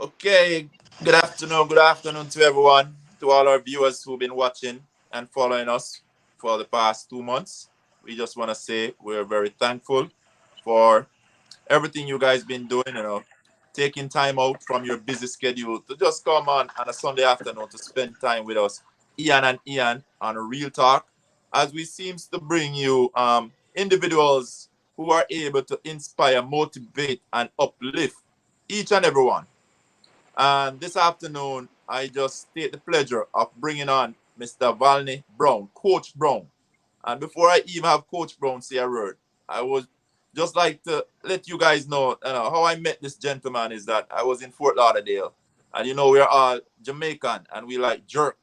Okay, good afternoon to everyone, to all our viewers who've been watching and following us for the past 2 months. We just want to say we're very thankful for everything you guys been doing, taking time out from your busy schedule to just come on a Sunday afternoon to spend time with us, Ian and Ian, on a Real Talk, as we seems to bring you individuals who are able to inspire, motivate, and uplift each and everyone. And this afternoon, I just take the pleasure of bringing on Mr. Valney Brown, Coach Brown. And before I even have Coach Brown say a word, I would just like to let you guys know, how I met this gentleman is that I was in Fort Lauderdale. And we're all Jamaican and we like jerk.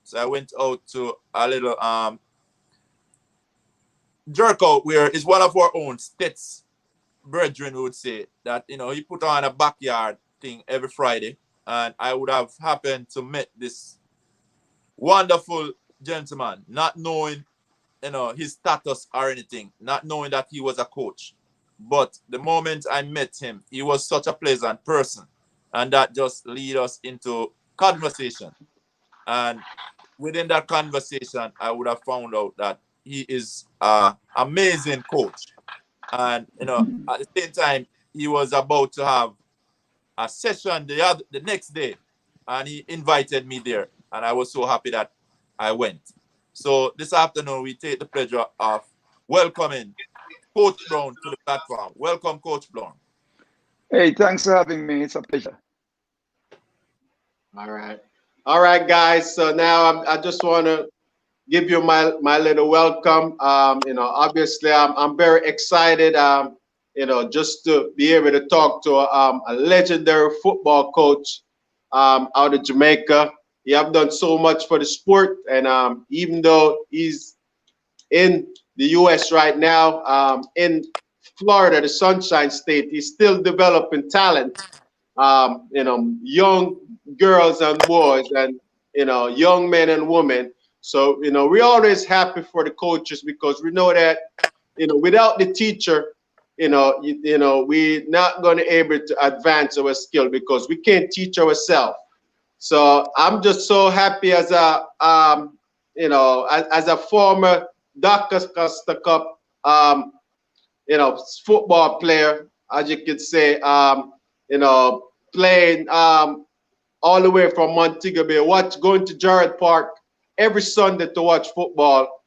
So I went out to a little jerk out where it's one of our own Stets brethren would say that, he put on a backyard thing every Friday. And I would have happened to meet this wonderful gentleman, not knowing, his status or anything, not knowing that he was a coach. But the moment I met him, he was such a pleasant person. And that just lead us into conversation. And within that conversation, I would have found out that he is an amazing coach. And, at the same time, he was about to have a session the next day. And he invited me there. And I was so happy that I went. So this afternoon, we take the pleasure of welcoming Coach Brown to the platform. Welcome, Coach Brown. Hey, thanks for having me. It's a pleasure. All right. All right, guys. So now I just want to give you my little welcome. Obviously, I'm very excited, just to be able to talk to a legendary football coach out of Jamaica. He have done so much for the sport, and even though he's in the U.S. right now, in Florida, the Sunshine State, he's still developing talent. Young girls and boys, and young men and women. So we're always happy for the coaches because we know that without the teacher, we're not going to able to advance our skill because we can't teach ourselves. So I'm just so happy as a as a former Dr. Costa Cup football player, as you could say, playing all the way from Montego Bay, going to Gerald Park every Sunday to watch football.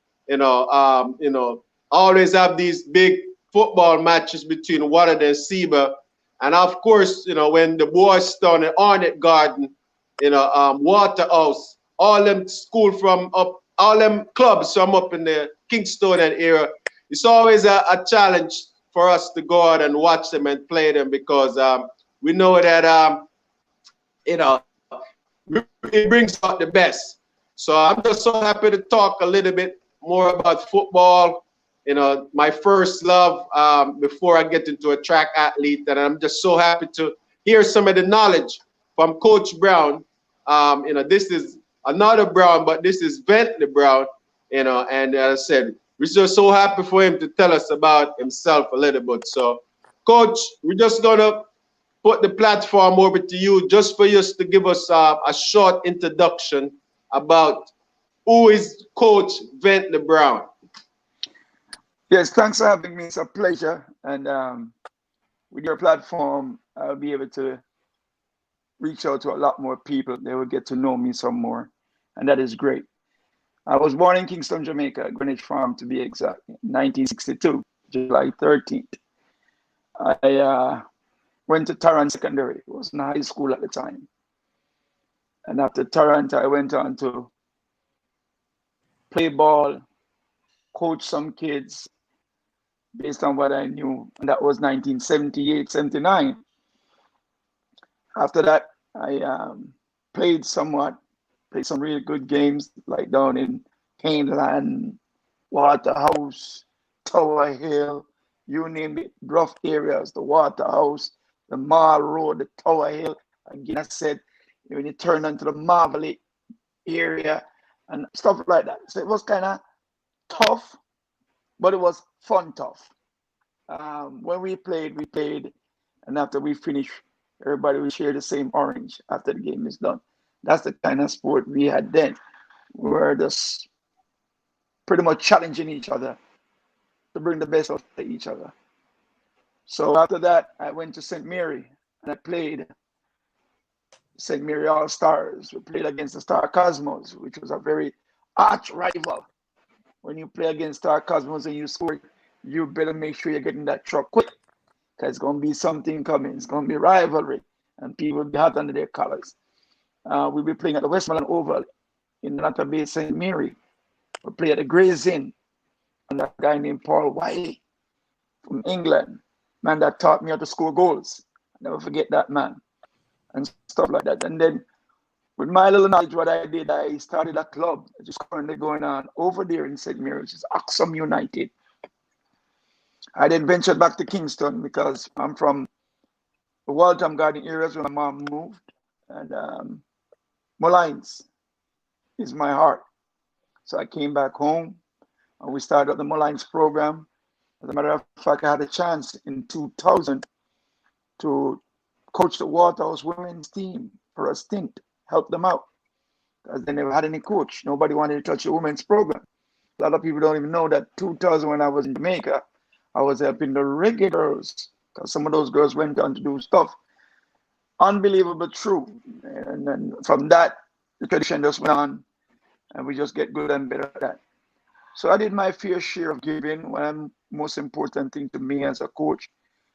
Always have these big football matches between Waterloo and Seba. And of course, when the boys down at Arnett Garden, Waterhouse, all them school from up, all them clubs from up in the Kingston area, it's always a challenge for us to go out and watch them and play them because we know that it brings out the best. So I'm just so happy to talk a little bit more about football. My first love before I get into a track athlete, and I'm just so happy to hear some of the knowledge from Coach Brown. This is another Brown, but this is Bentley Brown. And as I said, we're just so happy for him to tell us about himself a little bit. So, Coach, we're just gonna put the platform over to you just for you to give us a short introduction about who is Coach Bentley Brown. Yes, thanks for having me. It's a pleasure. And with your platform, I'll be able to reach out to a lot more people. They will get to know me some more. And that is great. I was born in Kingston, Jamaica, Greenwich Farm to be exact, 1962, July 13th. I went to Tarrant Secondary. It was in high school at the time. And after Tarrant, I went on to play ball, coach some kids based on what I knew. And that was 1978, 79. After that, I played some really good games, like down in Caneland, Waterhouse, Tower Hill, you name it, rough areas, the Waterhouse, the Mall Road, the Tower Hill. Again, I said, when you turn onto the Marley area and stuff like that. So it was kind of tough, but it was fun tough. When we played, and after we finished, Everybody will share the same orange after the game is done. That's the kind of sport we had then. We were just pretty much challenging each other to bring the best out of each other. So after that, I went to St. Mary and I played St. Mary All Stars. We played against the Star Cosmos, which was a very arch rival. When you play against Star Cosmos and you score, you better make sure you're getting that truck quick, because it's going to be something coming. It's going to be rivalry, and people will be hot under their collars. We'll be playing at the Westmoreland Oval in Latter Bay, St. Mary. We play at the Gray's Inn, and that guy named Paul Wiley from England, man that taught me how to score goals. I'll never forget that man, and stuff like that. And then with my little knowledge, what I did, I started a club which is currently going on over there in St. Mary, which is Oxum United. I then ventured back to Kingston because I'm from the Waltham Garden areas where my mom moved, and Molynes is my heart. So I came back home and we started up the Molynes program. As a matter of fact, I had a chance in 2000 to coach the Waterhouse women's team for a stint, help them out, because they never had any coach. Nobody wanted to touch the women's program. A lot of people don't even know that 2000, when I was in Jamaica, I was helping the reggae girls, because some of those girls went on to do stuff unbelievable true. And then from that, the tradition just went on, and we just get good and better at that. So I did my fair share of giving. One most important thing to me as a coach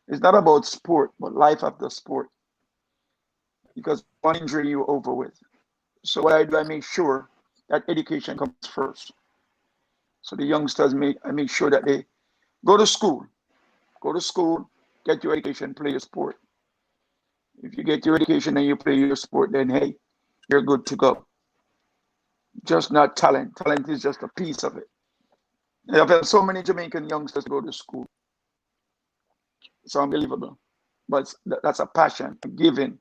is not about sport, but life after sport. Because one injury you're over with. So what I do, I make sure that education comes first. So the youngsters, I make sure that they go to school, get your education, play your sport. If you get your education and you play your sport, then hey, you're good to go. Just not talent. Talent is just a piece of it. I've had so many Jamaican youngsters go to school. It's unbelievable. But that's a passion, a giving.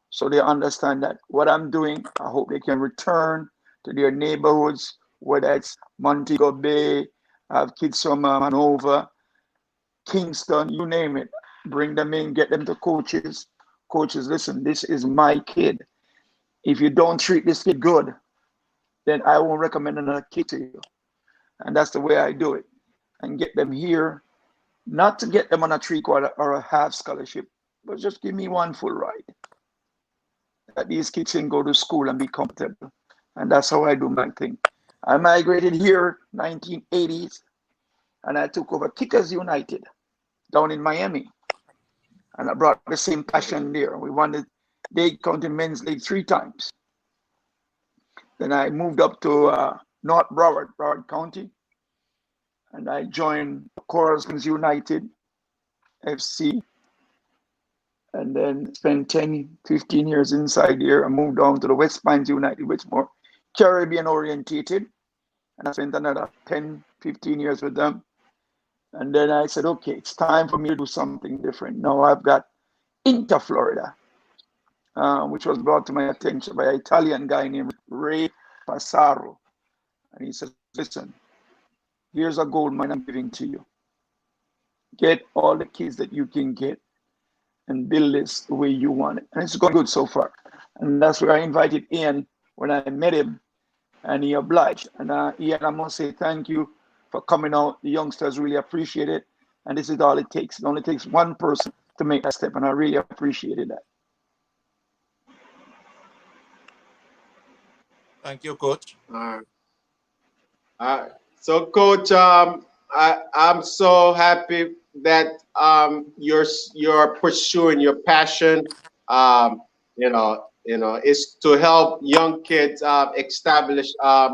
So they understand that what I'm doing, I hope they can return to their neighborhoods, whether it's Montego Bay, I have kids from Hanover, Kingston, you name it. Bring them in, get them to coaches. Coaches, listen, this is my kid. If you don't treat this kid good, then I won't recommend another kid to you. And that's the way I do it. And get them here, not to get them on a 3/4 or a half scholarship, but just give me one full ride. That these kids can go to school and be comfortable. And that's how I do my thing. I migrated here 1980s, and I took over Kickers United down in Miami. And I brought the same passion there. We won the Dade County Men's League 3 times. Then I moved up to North Broward County, and I joined Molynes United FC, and then spent 10, 15 years inside here. I moved on to the West Pines United, which is more Caribbean orientated, and I spent another 10, 15 years with them. And then I said, okay, it's time for me to do something different. Now I've got Inter Florida, which was brought to my attention by an Italian guy named Ray Passaro. And he said, listen, here's a gold mine I'm giving to you. Get all the kids that you can get and build this the way you want it. And it's going good so far. And that's where I invited Ian when I met him, and he obliged. And Ian, I must say thank you for coming out. The youngsters really appreciate it. And this is all it takes. It only takes one person to make that step. And I really appreciated that. Thank you, Coach. All right. So, Coach, I'm so happy that you're pursuing your passion. Is to help young kids establish,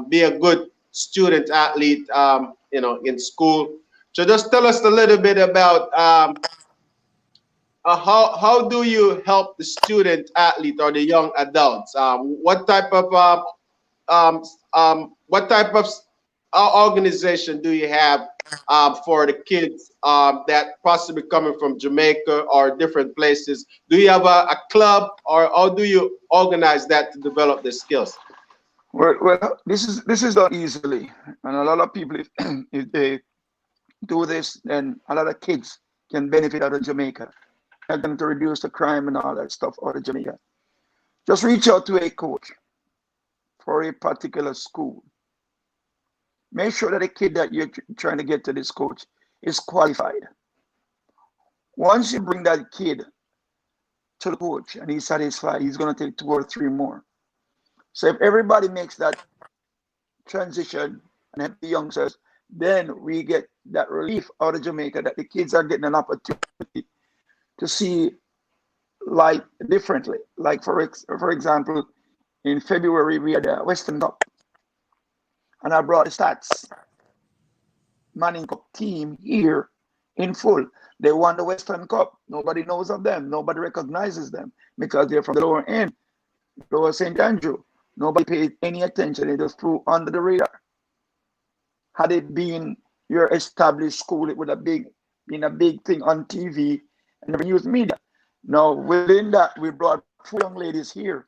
be a good student athlete, in school. So, just tell us a little bit about how do you help the student athlete or the young adults? What type of organization do you have for the kids that possibly coming from Jamaica or different places? Do you have a club, or how do you organize that to develop their skills? Well, this is done easily, and a lot of people, if they do this, then a lot of kids can benefit out of Jamaica. are going to reduce the crime and all that stuff out of Jamaica. Just reach out to a coach for a particular school. Make sure that the kid that you're trying to get to this coach is qualified. Once you bring that kid to the coach and he's satisfied, he's going to take 2 or 3 more. So if everybody makes that transition and help the youngsters, then we get that relief out of Jamaica that the kids are getting an opportunity to see life differently. Like for example, in February we had a Western Cup, and I brought the stats Manning Cup team here in full. They won the Western Cup. Nobody knows of them. Nobody recognizes them because they're from the lower end, lower St. Andrew. Nobody paid any attention. They just flew under the radar. Had it been your established school, it would have been a big thing on TV and never used media. Now, within that, we brought 4 young ladies here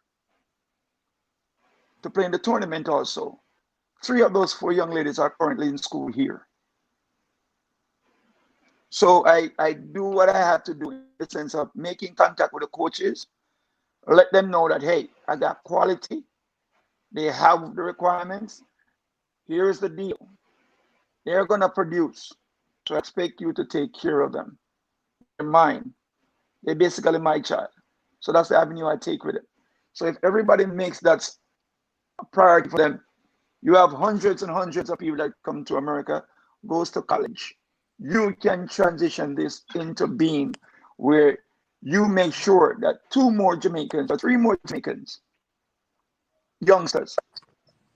to play in the tournament also. 3 of those 4 young ladies are currently in school here. So I do what I have to do in the sense of making contact with the coaches, let them know that, hey, I got quality. They have the requirements. Here's the deal. They're going to produce. So I expect you to take care of them. They're mine. They're basically my child. So that's the avenue I take with it. So if everybody makes that a priority for them, you have hundreds and hundreds of people that come to America, goes to college. You can transition this into being where you make sure that 2 more Jamaicans or 3 more Jamaicans, youngsters,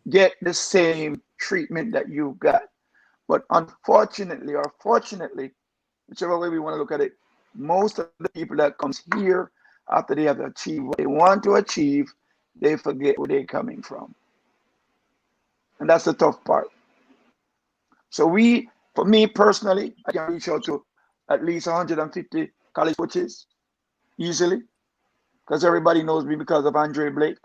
get the same treatment that you got. But unfortunately or fortunately, whichever way we want to look at it, most of the people that comes here after they have achieved what they want to achieve, they forget where they're coming from. And that's the tough part. So for me personally, I can reach out to at least 150 college coaches easily because everybody knows me because of Andre Blake.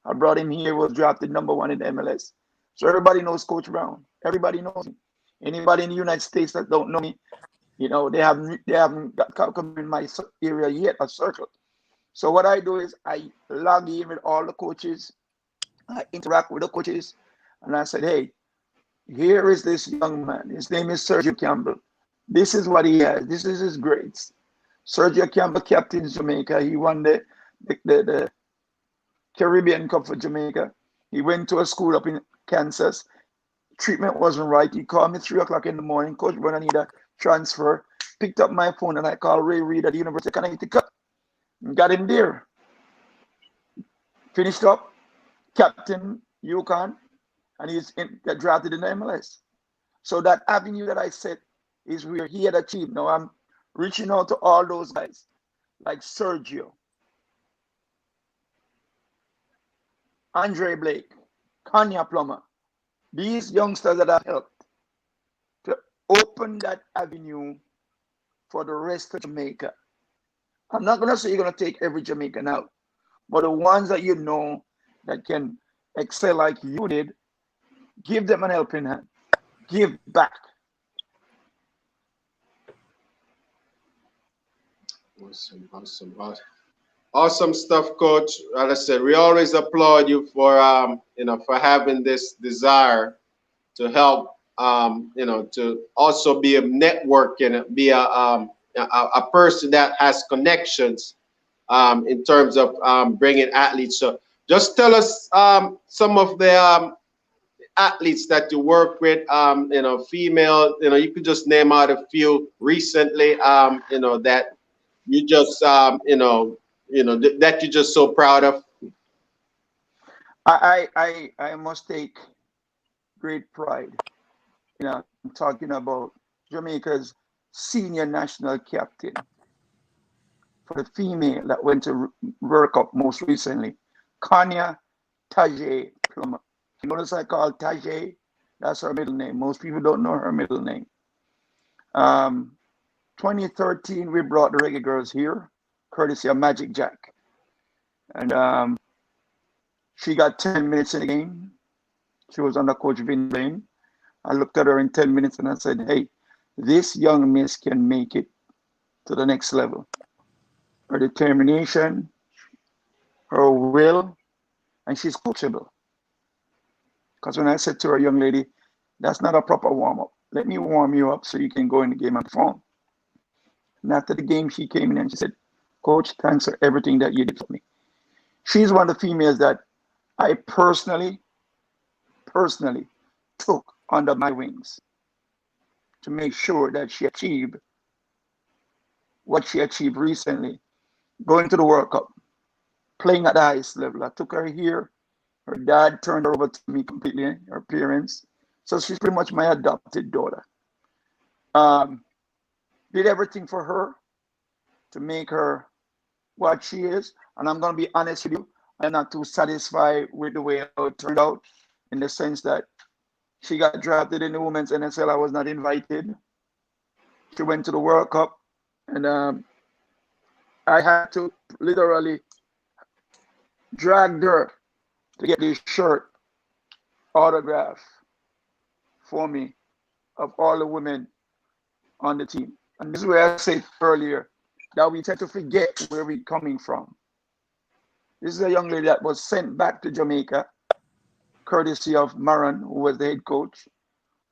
I brought him here, was drafted #1 in the MLS. So everybody knows Coach Brown. Everybody knows me. Anybody in the United States that don't know me, you know, they haven't come in my area yet, a circle. So what I do is I log in with all the coaches. I interact with the coaches. And I said, hey, here is this young man. His name is Sergio Campbell. This is what he has. This is his grades. Sergio Campbell captains Jamaica. He won the Caribbean Cup for Jamaica. He went to a school up in Kansas. Treatment wasn't right. He called me 3 o'clock in the morning. Coach, when I need a transfer, picked up my phone and I called Ray Reid at the University of Connecticut. Got him there. Finished up, captain UConn, and got drafted in the MLS. So that avenue that I said is where he had achieved. Now I'm reaching out to all those guys like Sergio, Andre Blake, Konya Plummer, these youngsters that have helped to open that avenue for the rest of Jamaica. I'm not going to say you're going to take every Jamaican out, but the ones that you know that can excel like you did, give them an helping hand. Give back. Awesome stuff, Coach. Like I said, we always applaud you for for having this desire to help, to also be a network and be a person that has connections in terms of bringing athletes. So just tell us some of the athletes that you work with, female, you could just name out a few recently, that you just, that you're just so proud of. I must take great pride in talking about Jamaica's senior national captain for the female that went to World Cup most recently, Konya Plummer. You notice I call Tajay, that's her middle name. Most people don't know her middle name. 2013, we brought the Reggae Girls here, courtesy of Magic Jack. And she got 10 minutes in the game. She was under Coach Vin Blaine. I looked at her in 10 minutes and I said, hey, this young miss can make it to the next level. her determination, her will, and she's coachable. Because when I said to her, young lady, that's not a proper warm-up. Let me warm you up so you can go in the game and perform. And after the game, she came in and she said, Coach, thanks for everything that you did for me. She's one of the females that I personally took under my wings to make sure that she achieved what she achieved recently, going to the World Cup, playing at the highest level. I took her here. Her dad turned her over to me completely, her parents. So she's pretty much my adopted daughter. Did everything for her to make her what she is. And I'm going to be honest with you, I'm not too satisfied with the way it turned out, in the sense that she got drafted in the women's NSL. I was not invited. She went to the World Cup, and I had to literally drag her to get this shirt autograph for me of all the women on the team. And this is where I said earlier that we tend to forget where we're coming from. This is a young lady that was sent back to Jamaica, courtesy of Maran, who was the head coach,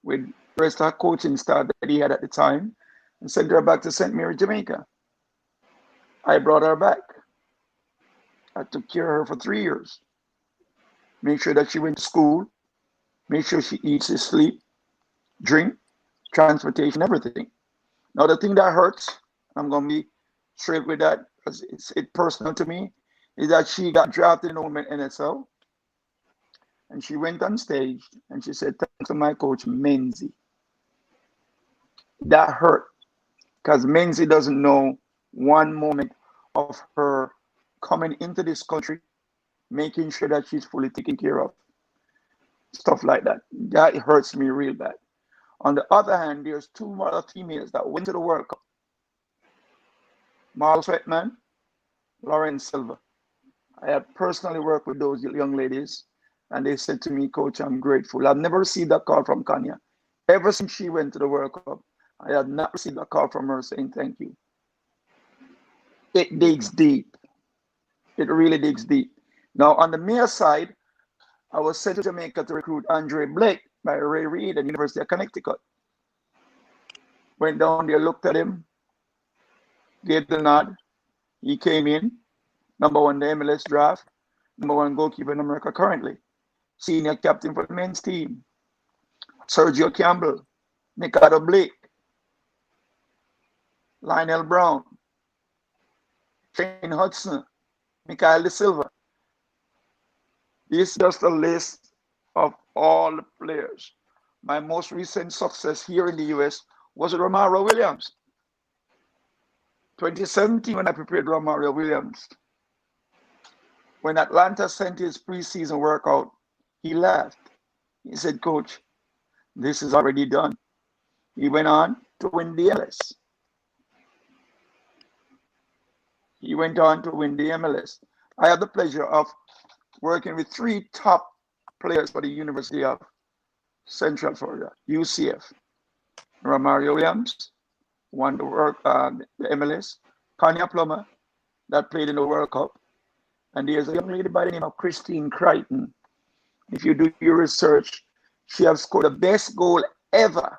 with the rest of her coaching staff that he had at the time, and sent her back to St. Mary, Jamaica. I brought her back. I took care of her for 3 years. Make sure that she went to school, make sure she eats and sleep, drink, transportation, everything. Now, the thing that hurts, I'm going to be straight with that, because it's personal to me, is that she got drafted in the Women NSL, and she went on stage, and she said, thanks to my coach, Menzie. That hurt, because Menzie doesn't know one moment of her coming into this country, making sure that she's fully taken care of. Stuff like that. That hurts me real bad. On the other hand, there's two other females that went to the World Cup. Marlo Sweetman, Lauren Silva. I had personally worked with those young ladies, and they said to me, Coach, I'm grateful. I've never received a call from Konya. Ever since she went to the World Cup, I have not received a call from her saying thank you. It digs deep. It really digs deep. Now, on the male side, I was sent to Jamaica to recruit Andre Blake by Ray Reid at University of Connecticut. Went down there, looked at him, gave the nod. He came in, #1 the MLS draft, #1 goalkeeper in America currently, senior captain for the men's team. Sergio Campbell, Mikado Blake, Lionel Brown, Shane Hudson, Mikael De Silva. This is just a list of all the players. My most recent success here in the US was with Romario Williams. 2017, when I prepared Romario Williams. When Atlanta sent his preseason workout, he laughed. He said, Coach, this is already done. He went on to win the MLS. He went on to win the MLS. I had the pleasure of working with 3 top players for the University of Central Florida, UCF. Romario Williams won the MLS. Konya Plummer, that played in the World Cup. And there's a young lady by the name of Christine Crichton. If you do your research, she has scored the best goal ever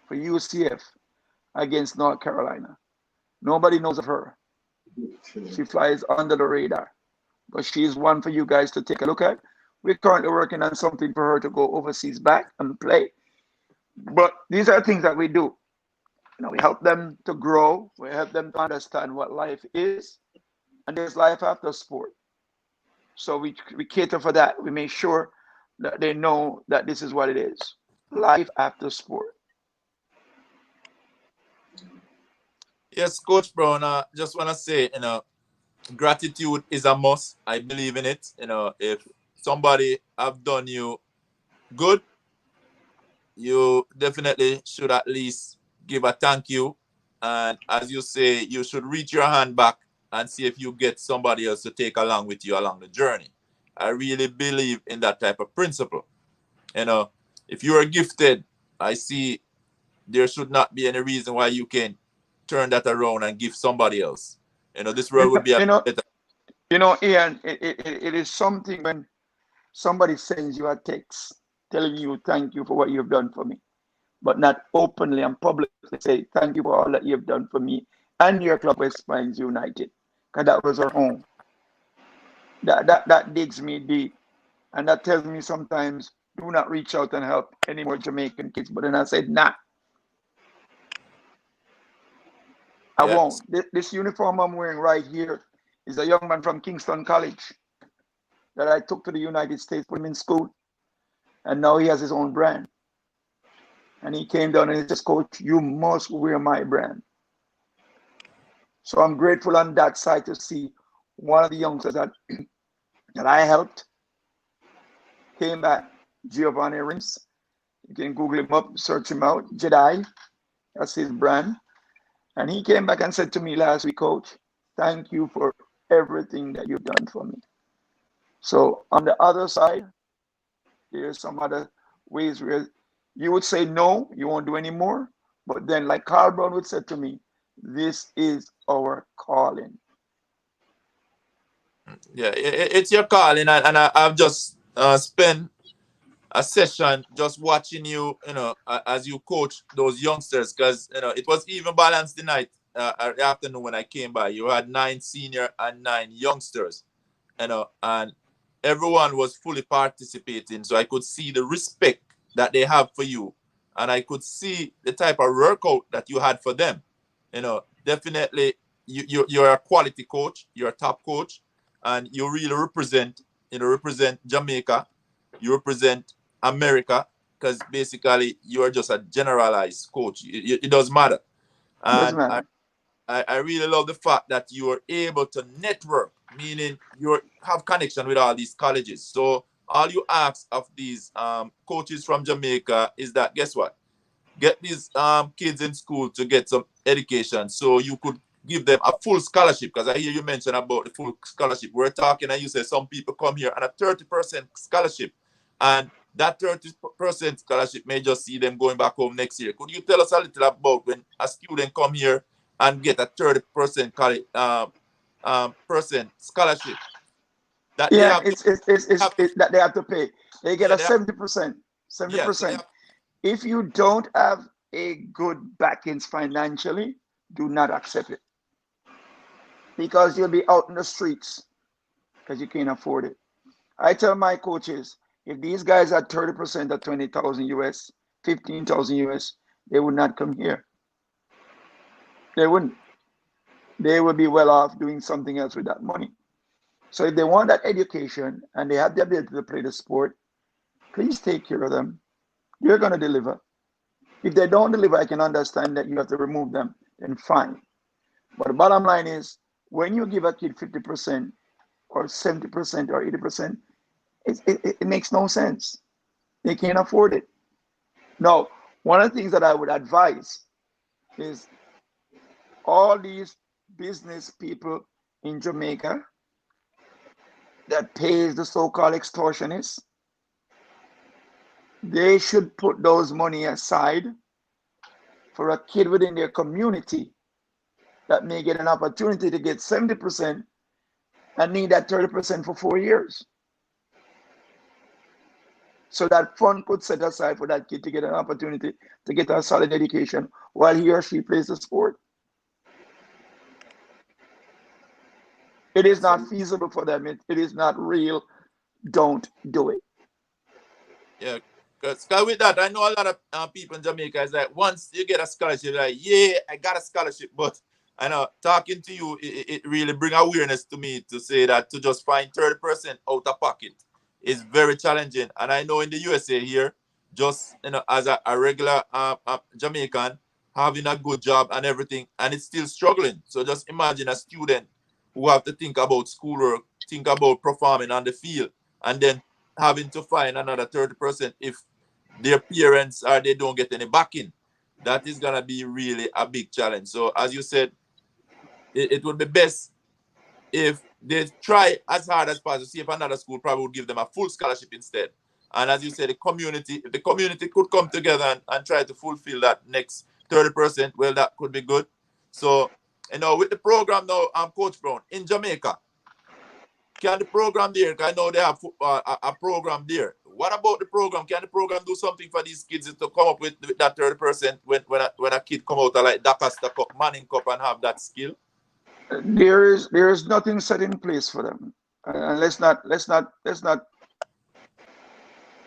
for UCF against North Carolina. Nobody knows of her. She flies under the radar. But she's one for you guys to take a look at. We're currently working on something for her to go overseas back and play. But these are things that we do. You know, we help them to grow. We help them to understand what life is. And there's life after sport. So we cater for that. We make sure that they know that this is what it is. Life after sport. Yes, Coach Brown, just want to say, gratitude is a must. I believe in it. If somebody have done you good, you definitely should at least give a thank you. And as you say, you should reach your hand back and see if you get somebody else to take along with you along the journey. I really believe in that type of principle. If you are gifted, I see there should not be any reason why you can turn that around and give somebody else. This world would be a better. Ian, it is something when somebody sends you a text telling you thank you for what you've done for me, but not openly and publicly say thank you for all that you've done for me and your club, West Pines United, because that was our home. That digs me deep, and that tells me sometimes do not reach out and help any more Jamaican kids. But then I said, nah, I won't. This uniform I'm wearing right here is a young man from Kingston College that I took to the United States, put him in school, and now he has his own brand. And he came down and he says, Coach, you must wear my brand. So I'm grateful on that side to see one of the youngsters that I helped came back, Giovanni Rims. You can Google him up, search him out, Jedi, that's his brand. And he came back and said to me last week, Coach, thank you for everything that you've done for me. So on the other side, there's some other ways where you would say, no, you won't do any more. But then like Carl Brown would say to me, this is our calling. Yeah, it's your calling. And I've just spent a session just watching you, as you coach those youngsters, because, it was even balanced tonight afternoon when I came by. You had 9 senior and 9 youngsters, and everyone was fully participating. So I could see the respect that they have for you. And I could see the type of workout that you had for them. Definitely you're a quality coach. You're a top coach. And you really represent Jamaica. You represent America, because basically you're just a generalized coach. It doesn't matter. And I really love the fact that you are able to network, meaning you have connection with all these colleges. So all you ask of these coaches from Jamaica is that, guess what? Get these kids in school to get some education, so you could give them a full scholarship, because I hear you mention about the full scholarship. We're talking, and you say some people come here on a 30% scholarship, and that 30% scholarship may just see them going back home next year. Could you tell us a little about when a student come here and get a 30% percent scholarship? That that they have to pay. They get a 70%. 70%. If you don't have a good backings financially, do not accept it, because you'll be out in the streets because you can't afford it. I tell my coaches, if these guys had 30% of 20,000 US, 15,000 US, they would not come here. They wouldn't. They would be well off doing something else with that money. So if they want that education and they have the ability to play the sport, please take care of them. You're going to deliver. If they don't deliver, I can understand that you have to remove them, then fine. But the bottom line is, when you give a kid 50% or 70% or 80%, it makes no sense. They can't afford it. Now, one of the things that I would advise is all these business people in Jamaica that pays the so-called extortionists, they should put those money aside for a kid within their community that may get an opportunity to get 70% and need that 30% for 4 years. So that fund could set aside for that kid to get an opportunity to get a solid education while he or she plays the sport. It is not feasible for them. It is not real. Don't do it. Yeah, because with that, I know a lot of people in Jamaica is like, once you get a scholarship, like, yeah, I got a scholarship. But I know talking to you, it really bring awareness to me to say that to just find 30% out of pocket is very challenging. And I know in the USA here, just as a regular Jamaican, having a good job and everything, and it's still struggling. So just imagine a student who have to think about schoolwork, think about performing on the field, and then having to find another 30% if their parents or they don't get any backing. That is gonna be really a big challenge. So as you said, it would be best if they try as hard as possible, see if another school probably would give them a full scholarship instead. And as you said, if the community could come together and try to fulfill that next 30%, well, that could be good. So You know, with the program now, Coach Brown, in Jamaica, can the program there, I know they have a program there. What about the program? Can the program do something for these kids to come up with that 30% when a kid come out of like Dakasta Cup, Manning Cup and have that skill? There is nothing set in place for them. And let's not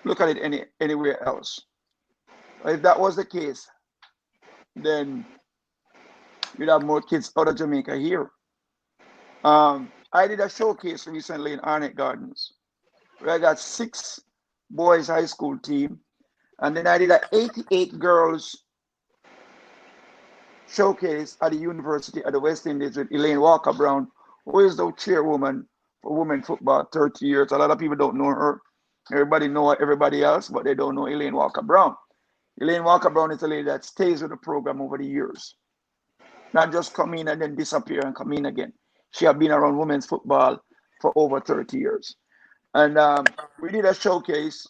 look at it anywhere else. If that was the case, then we'd have more kids out of Jamaica here. I did a showcase recently in Arnett Gardens where I got 6 boys high school team, and then I did an 88 girls showcase at the University of the West Indies with Elaine Walker Brown, who is the chairwoman for women football, 30 years. A lot of people don't know her. Everybody know everybody else, but they don't know Elaine Walker Brown. Elaine Walker Brown is a lady that stays with the program over the years. Not just come in and then disappear and come in again. She has been around women's football for over 30 years. And we did a showcase,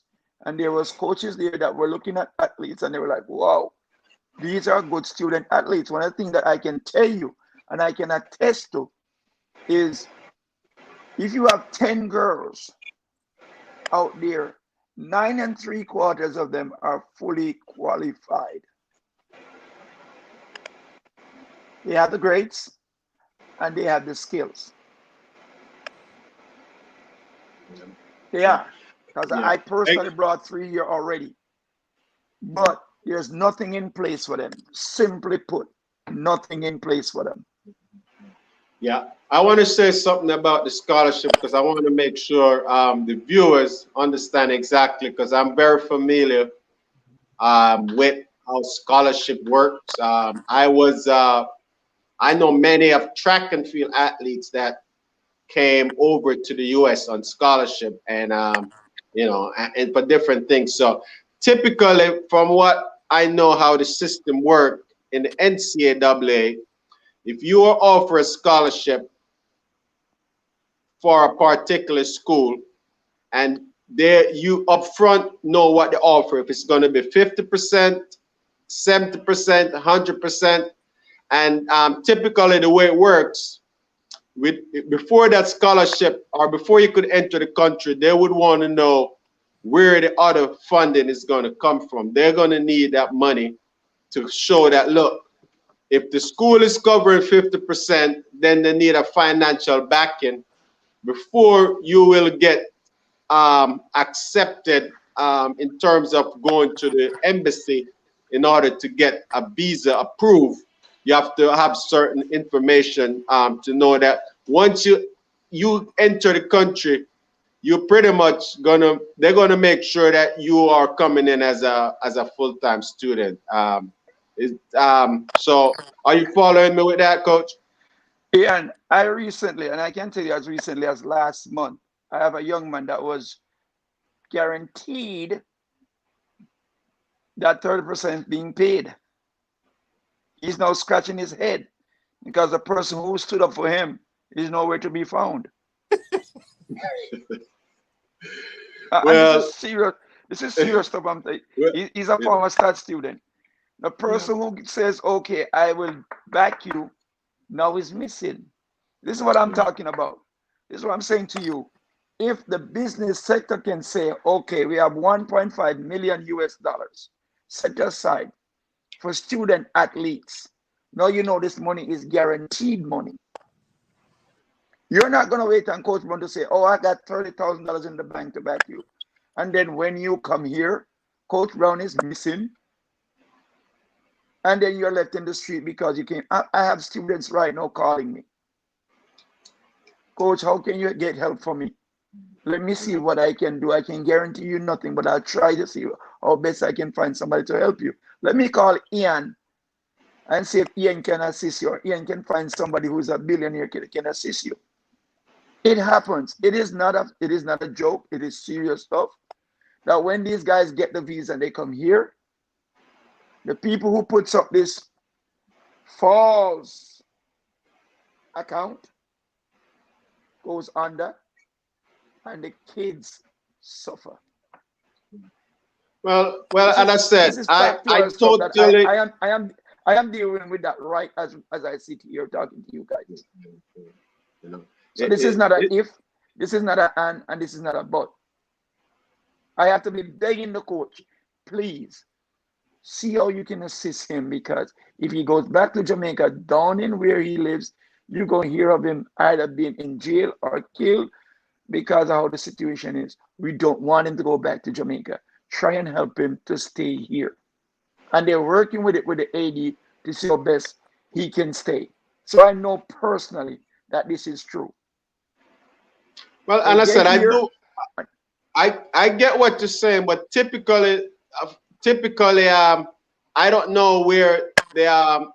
and there was coaches there that were looking at athletes, and they were like, wow, these are good student athletes. One of the things that I can tell you and I can attest to is if you have 10 girls out there, 9 3/4 of them are fully qualified. They have the grades and they have the skills. They are. Because I personally brought 3 here already. But there's nothing in place for them. Simply put, nothing in place for them. Yeah, I want to say something about the scholarship because I want to make sure the viewers understand exactly, because I'm very familiar with how scholarship works. I know many of track and field athletes that came over to the U.S. on scholarship, and you know, and for different things. So typically, from what I know how the system works in the NCAA, if you are offered a scholarship for a particular school, and there you upfront know what they offer, if it's going to be 50%, 70%, 100%, and typically the way it works, before that scholarship or before you could enter the country, they would want to know where the other funding is going to come from. They're going to need that money to show that, look, if the school is covering 50%, then they need a financial backing before you will get accepted in terms of going to the embassy in order to get a visa approved. You have to have certain information to know that once you enter the country, you're pretty much they're gonna make sure that you are coming in as a full-time student. So are you following me with that, Coach? Yeah, and I recently, and I can tell you as recently as last month, I have a young man that was guaranteed that 30% being paid. He's now scratching his head because the person who stood up for him is nowhere to be found. Well, this is serious stuff. I'm saying. He's a former stat student. The person who says, okay, I will back you, now is missing. This is what I'm talking about. This is what I'm saying to you. If the business sector can say, okay, we have 1.5 million US dollars set aside for student athletes. Now you know this money is guaranteed money. You're not going to wait on Coach Brown to say, oh, I got $30,000 in the bank to back you. And then when you come here, Coach Brown is missing. And then you're left in the street because you came. I have students right now calling me. Coach, how can you get help for me? Let me see what I can do. I can guarantee you nothing, but I'll try to see how best I can find somebody to help you. Let me call Ian and see if Ian can assist you, or Ian can find somebody who's a billionaire can assist you. It happens. It is not a joke. It is serious stuff. That when these guys get the visa and they come here, the people who puts up this false account goes under, and the kids suffer. Well, as I said, I totally. I am dealing with that right as I sit here talking to you guys. You know, So this is not a if, this is not a and this is not a but. I have to be begging the coach, please see how you can assist him, because if he goes back to Jamaica, down in where he lives, you're going to hear of him either being in jail or killed because of how the situation is. We don't want him to go back to Jamaica. Try and help him to stay here. And they're working with the AD to see how best he can stay. So I know personally that this is true. Well, and I said, I get what you're saying, but typically, I don't know where the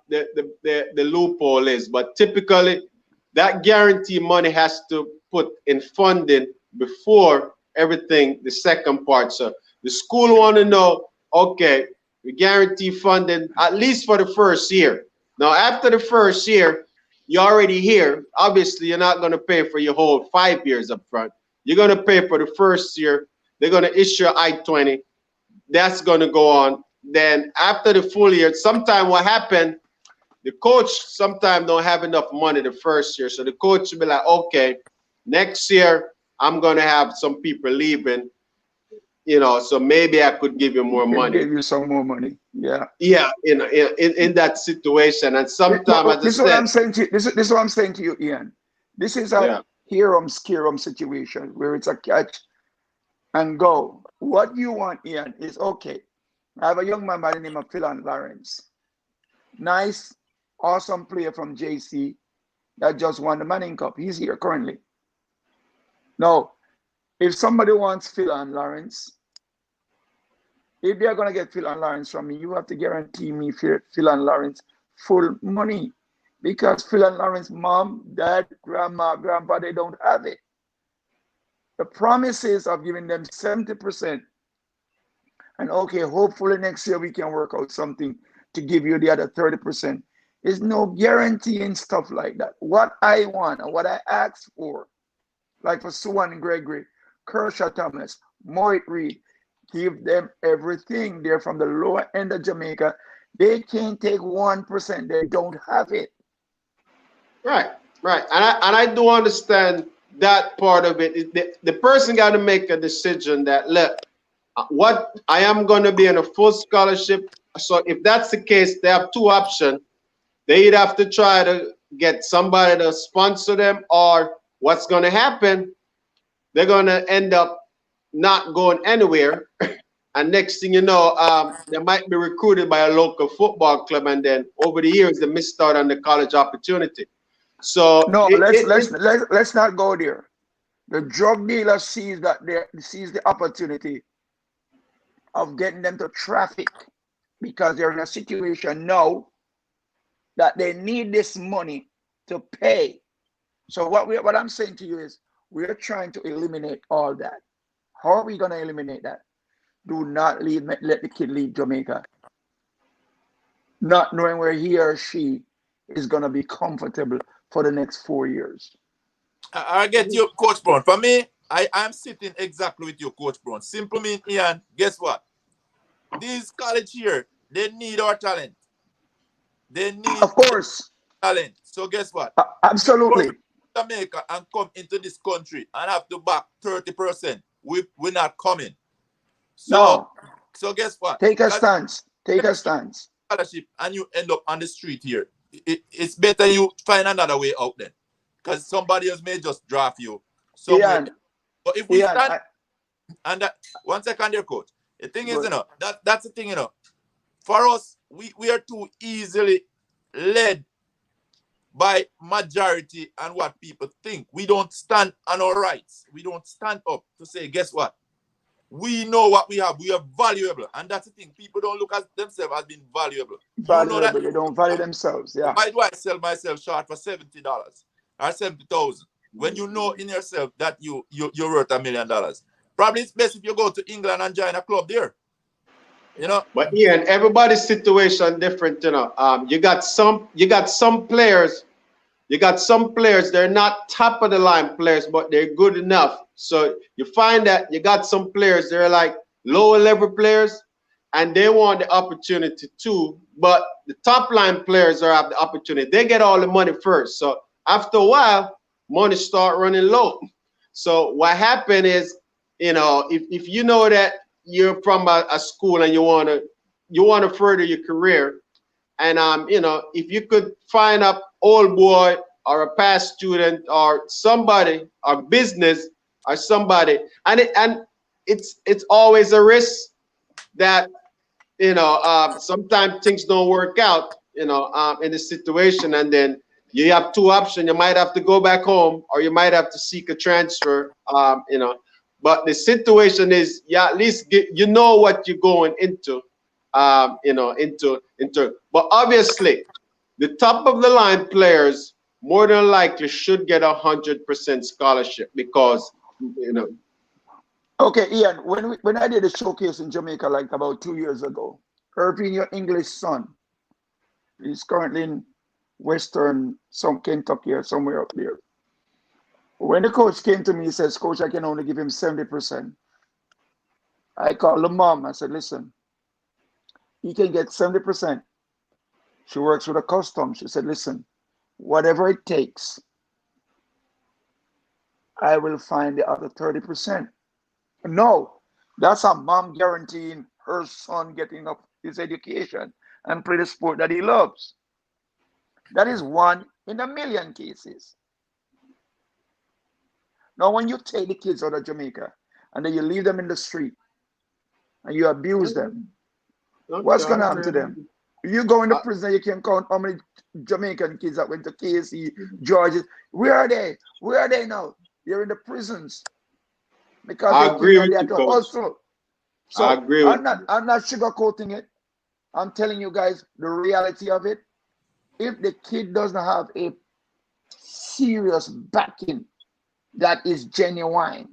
loophole is, but typically that guarantee money has to put in funding before everything, the second part. So the school want to know, okay, we guarantee funding at least for the first year. Now, after the first year, you're already here. Obviously, you're not going to pay for your whole 5 years up front. You're going to pay for the first year. They're going to issue I-20. That's going to go on. Then after the full year, sometime what happened, the coach sometimes don't have enough money the first year. So the coach will be like, okay, next year, I'm going to have some people leaving, you know, so maybe I could give you more money. Give you some more money. Yeah. Yeah, in that situation. And sometimes, this is what I'm saying to you. This is what I'm saying to you, Ian. This is a hear-em, scare-em situation where it's a catch and go. What you want, Ian, is okay. I have a young man by the name of Phil Lawrence. Nice, awesome player from JC that just won the Manning Cup. He's here currently. Now, if somebody wants Phil Lawrence, if they're going to get Phil Lawrence from me, you have to guarantee me Phil Lawrence full money, because Phil Lawrence mom, dad, grandma, grandpa, they don't have it. The promises of giving them 70%, and okay, hopefully next year we can work out something to give you the other 30%. There's no guarantee in stuff like that. What I want and what I ask for, like for Suwan Gregory, Kershaw Thomas, Moit Reed, give them everything. They're from the lower end of Jamaica. They can't take 1%. They don't have it. Right. And I do understand that part of it. The person got to make a decision that, look, what I am going to be in a full scholarship. So if that's the case, they have two options. They either have to try to get somebody to sponsor them, or what's going to happen, they're going to end up not going anywhere. And next thing you know, they might be recruited by a local football club, and then over the years they missed out on the college opportunity. So no, let's not go there. The drug dealer sees the opportunity of getting them to traffic, because they're in a situation now that they need this money to pay. So what I'm saying to you is, we're trying to eliminate all that. How are we going to eliminate that? Do not let the kid leave Jamaica, not knowing where he or she is going to be comfortable for the next 4 years. I get you, Coach Brown. For me, I'm sitting exactly with you, Coach Brown. Simple mean, Ian, guess what? These college here, they need our talent. They need, of course, talent. So guess what? Absolutely. Jamaica and come into this country and have to back 30%. We're not coming. So guess what? Take a stance. Take a stance. Scholarship, and you end up on the street here. It's better you find another way out then, because somebody else may just draft you somewhere. Yeah. But if we stand, and that 1 second there, Coach. The thing is, that's the thing, for us, we are too easily led by majority and what people think. We don't stand on our rights. We don't stand up to say, guess what? We know what we have. We are valuable. And that's the thing. People don't look at themselves as being valuable. Valuable. You know that, they don't value themselves. Yeah. Why do I sell myself short for $70 or 70,000 when you know in yourself that you're worth $1 million? Probably it's best if you go to England and join a club there. But Ian, everybody's situation different. You got some players. You got some players, they're not top of the line players, but they're good enough. So you find that you got some players, they're like lower level players, and they want the opportunity too, but the top line players are have the opportunity. They get all the money first. So after a while, money start running low. So what happened is, you know, if you know that you're from a school and you wanna further your career, and you know, if you could find a old boy or a past student or somebody or business or somebody, and it's always a risk that, you know, sometimes things don't work out, you know, in the situation, and then you have two options. You might have to go back home, or you might have to seek a transfer, you know. But the situation is, you at least you know what you're going into, you know, into. But obviously, the top of the line players more than likely should get 100% scholarship because, you know. Okay, Ian, when I did a showcase in Jamaica like about 2 years ago, Irving, your English son, he's currently in Western, some Kentucky or somewhere up there. When the coach came to me, he says, Coach, I can only give him 70%. I called the mom. I said, listen, he can get 70%. She works with a custom. She said, listen, whatever it takes, I will find the other 30%. No, that's a mom guaranteeing her son getting up his education and play the sport that he loves. That is one in a million cases. Now, when you take the kids out of Jamaica and then you leave them in the street and you abuse them, what's going to happen to them? You go into prison, you can count how many Jamaican kids that went to KC, Georgia. Where are they? Where are they now? They're in the prisons because I agree with they you, have to Coach. hustle. So I agree with I'm not sugarcoating it. I'm telling you guys the reality of it. If the kid doesn't have a serious backing that is genuine,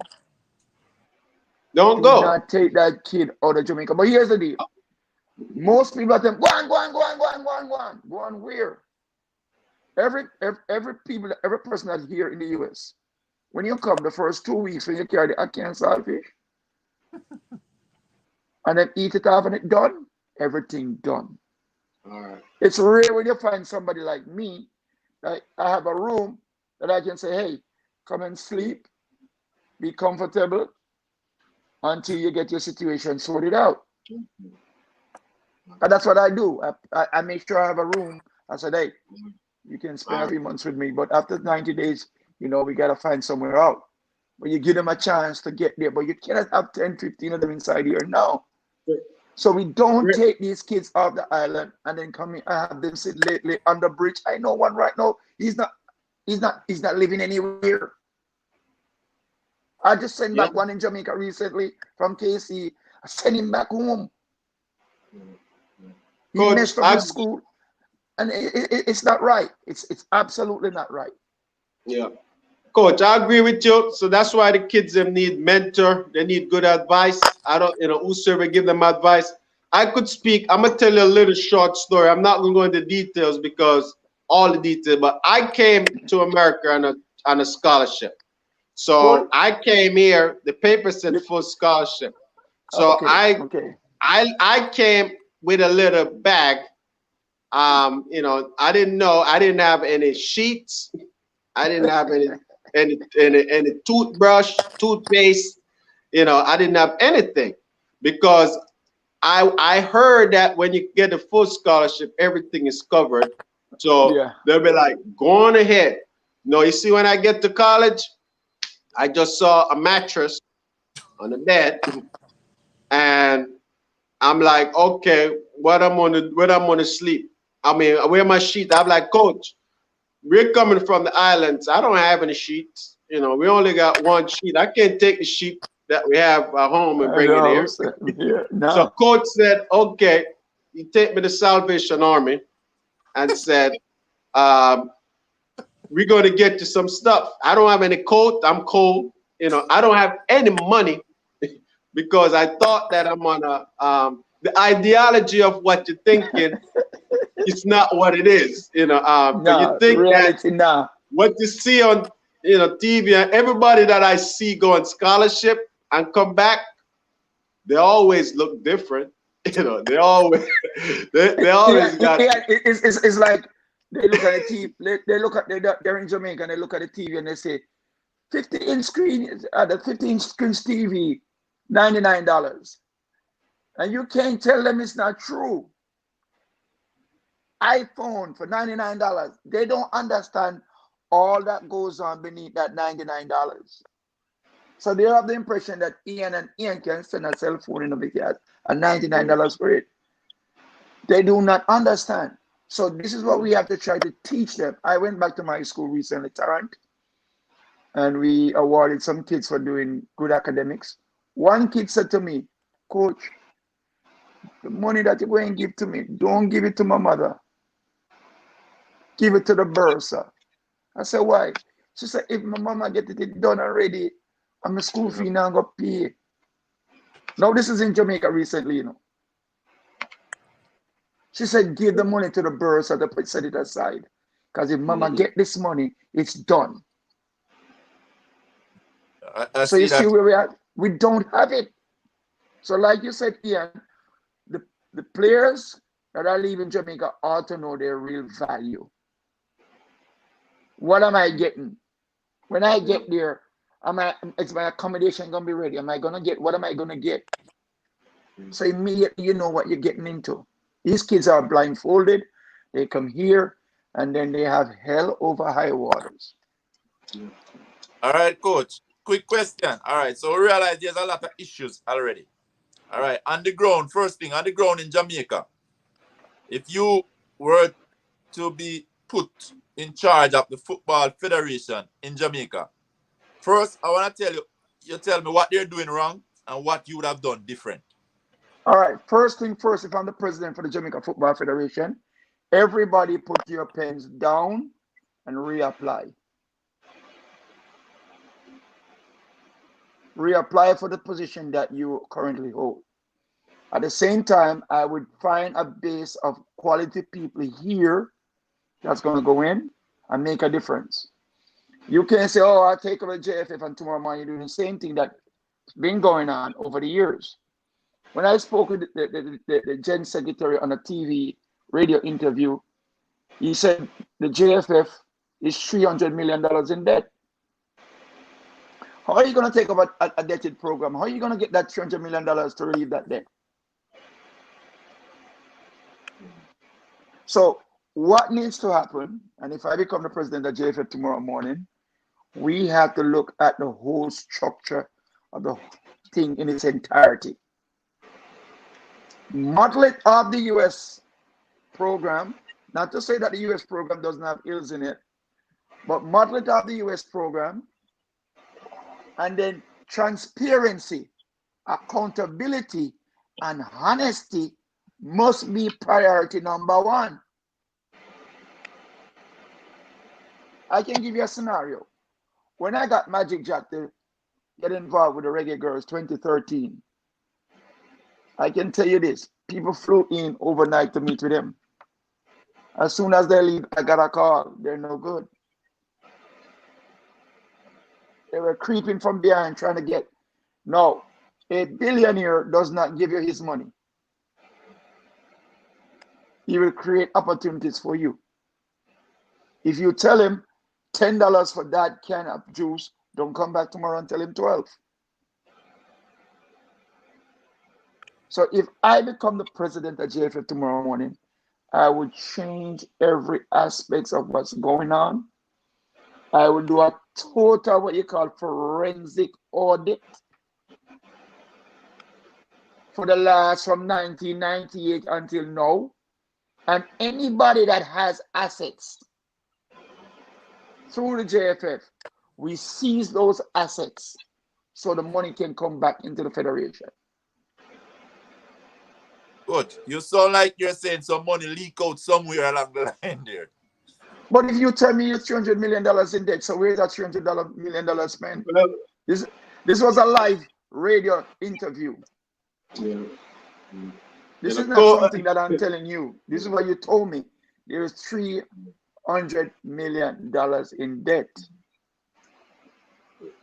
don't do go. not take that kid out of Jamaica. But here's the deal. Most people at them, go on where? Every person that's here in the US, when you come the first 2 weeks when you carry the ackee and saltfish, and then eat it off and it done, everything done. All right. It's rare when you find somebody like me, that I have a room that I can say, hey, come and sleep, be comfortable until you get your situation sorted out. And that's what I do. I make sure I have a room. I said, hey, you can spend 3 months with me, but after 90 days, you know, we got to find somewhere out. But you give them a chance to get there, but you cannot have 10, 15 of them inside here now. So we don't take these kids off the island and then come in and have them sit lately on the bridge. I know one right now. He's not living anywhere. I just sent back one in Jamaica recently from KC. I sent him back home. He messed up his school, and it's not right. It's absolutely not right. Yeah, Coach, I agree with you. So that's why the kids them need mentor. They need good advice. I don't, you know, whosoever give them advice. I could speak. I'm gonna tell you a little short story. I'm not gonna go into details because all the details. But I came to America on a scholarship. So I came here. The paper said full scholarship. So I came with a little bag. You know, I didn't know. I didn't have any sheets. I didn't have any toothbrush, toothpaste. You know, I didn't have anything because I heard that when you get a full scholarship, everything is covered. So they'll be like, go on ahead. No, you see, when I get to college, I just saw a mattress on the bed, and I'm like, okay, where I'm gonna sleep? I mean, where my sheet? I'm like, Coach, we're coming from the islands. I don't have any sheets. You know, we only got one sheet. I can't take the sheet that we have at home and bring it here. So Coach said, okay, he take me to Salvation Army and said, we're going to get you some stuff. I don't have any coat. I'm cold. You know, I don't have any money because I thought that I'm on the ideology of what you're thinking. It's not what it is, you know. But you think that what you see on, you know, TV, and everybody that I see go on scholarship and come back, they always look different. You know, they always got. It's like they look at the TV. They look at they're in Jamaica and they look at the TV and they say 50-inch screen, the 50-inch screen TV, $99, and you can't tell them it's not true. iPhone for $99. They don't understand all that goes on beneath that $99. So they have the impression that Ian can send a cell phone in a big yard and $99 for it. They do not understand. So this is what we have to try to teach them. I went back to my school recently, Tarrant, and we awarded some kids for doing good academics. One kid said to me, Coach, the money that you're going to give to me, don't give it to my mother. Give it to the bursar. I said, why? She said, if my mama get it done already, I'm a school fee now I'm going to pay. Now, this is in Jamaica recently, you know. She said, give the money to the bursar to set it aside. Because if mama get this money, it's done. So you see where we are? We don't have it. So like you said, Ian, the players that are leaving Jamaica ought to know their real value. What am I getting? When I get there, is my accommodation going to be ready? Am I going to get, what am I going to get? So immediately you know what you're getting into. These kids are blindfolded. They come here and then they have hell over high waters. All right, Coach. Quick question. All right, so we realize there's a lot of issues already. All right, on the ground, first thing, on the ground in Jamaica, if you were to be put in charge of the Football Federation in Jamaica, first, I want to tell you tell me what they're doing wrong and what you would have done different. All right, first thing first, if I'm the president for the Jamaica Football Federation, everybody put your pens down and reapply. Reapply for the position that you currently hold. At the same time, I would find a base of quality people here that's going to go in and make a difference. You can't say, oh, I'll take over JFF and tomorrow morning you do the same thing that's been going on over the years. When I spoke with the Gen Secretary on a TV radio interview, he said the JFF is $300 million in debt. How are you going to take over a debted program? How are you going to get that $300 million to relieve that debt? So what needs to happen, and if I become the president of JFF tomorrow morning, we have to look at the whole structure of the thing in its entirety. Model it of the US program, not to say that the US program doesn't have ills in it, but model it of the US program, and then transparency, accountability, and honesty must be priority number one. I can give you a scenario. When I got Magic Jack to get involved with the Reggae Girls 2013, I can tell you this, people flew in overnight to meet with them. As soon as they leave, I got a call, they're no good. They were creeping from behind trying to get. No, a billionaire does not give you his money. He will create opportunities for you. If you tell him $10 for that can of juice, don't come back tomorrow and tell him 12. So if I become the president of JFF tomorrow morning, I would change every aspect of what's going on. I would do a total, what you call forensic audit for the last from 1998 until now. And anybody that has assets through the JFF, we seize those assets so the money can come back into the Federation. Good. You sound like you're saying some money leak out somewhere along the line there. But if you tell me you're $300 million in debt, so where's that $300 million spent? This was a live radio interview. Yeah. This is not something that I'm telling you. This is what you told me. There is $300 million in debt.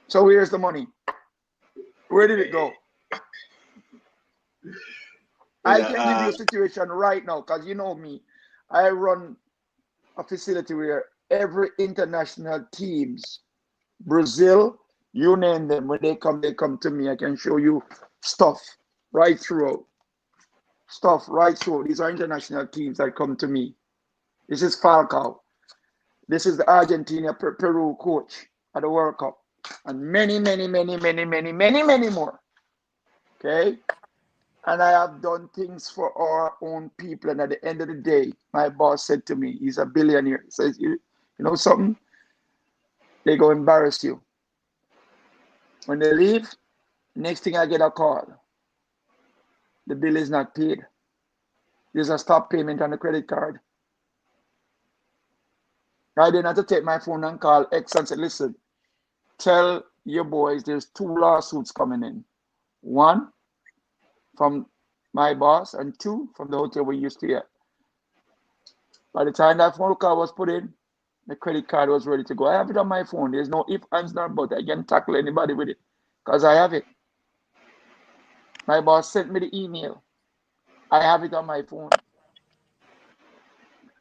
So where's the money? Where did it go? I can give you a situation right now because you know me. I run a facility where every international teams, Brazil, you name them, when they come to me. I can show you stuff right through. Stuff right through. These are international teams that come to me. This is Falcao. This is the Argentina Peru coach at the World Cup. And many more. Okay? And I have done things for our own people. And at the end of the day, my boss said to me, he's a billionaire. He says, you know something? They go embarrass you. When they leave, next thing I get a call. The bill is not paid. There's a stop payment on the credit card. I didn't have to take my phone and call X and say, listen, tell your boys there's 2 lawsuits coming in. 1 from my boss and 2 from the hotel we used to get. By the time that phone call was put in, the credit card was ready to go. I have it on my phone. There's no if, ands, nor but. I can tackle anybody with it because I have it. My boss sent me the email. I have it on my phone.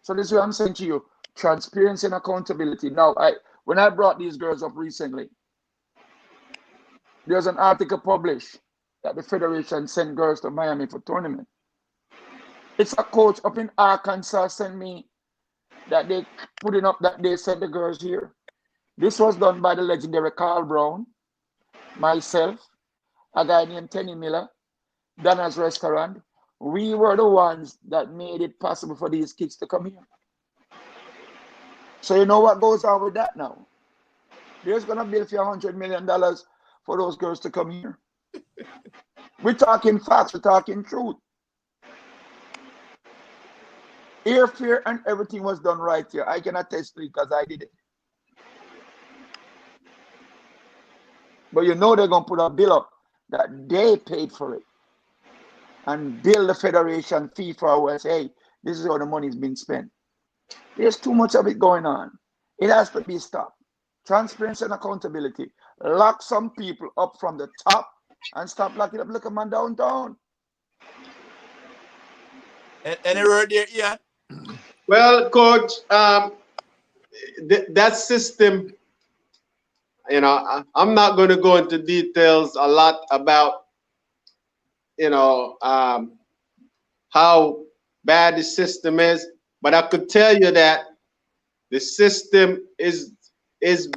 So this is what I'm saying to you. Transparency and accountability. Now, when I brought these girls up recently, there's an article published that the Federation sent girls to Miami for tournament. It's a coach up in Arkansas sent me that they putting up that they sent the girls here. This was done by the legendary Carl Brown, myself, a guy named Tenny Miller, Dana's Restaurant. We were the ones that made it possible for these kids to come here. So you know what goes on with that now? There's going to be a few $100 million for those girls to come here. We're talking facts, we're talking truth. Airfare and everything was done right here. I can attest to it because I did it. But you know they're going to put a bill up that they paid for it and bill the Federation FIFA and say, hey, this is how the money's been spent. There's too much of it going on. It has to be stopped. Transparency and accountability. Lock some people up from the top and stop locking up little man downtown. Any word there, Ian? Well, Coach, that system, you know, I'm not going to go into details a lot about, you know, how bad the system is, but I could tell you that the system is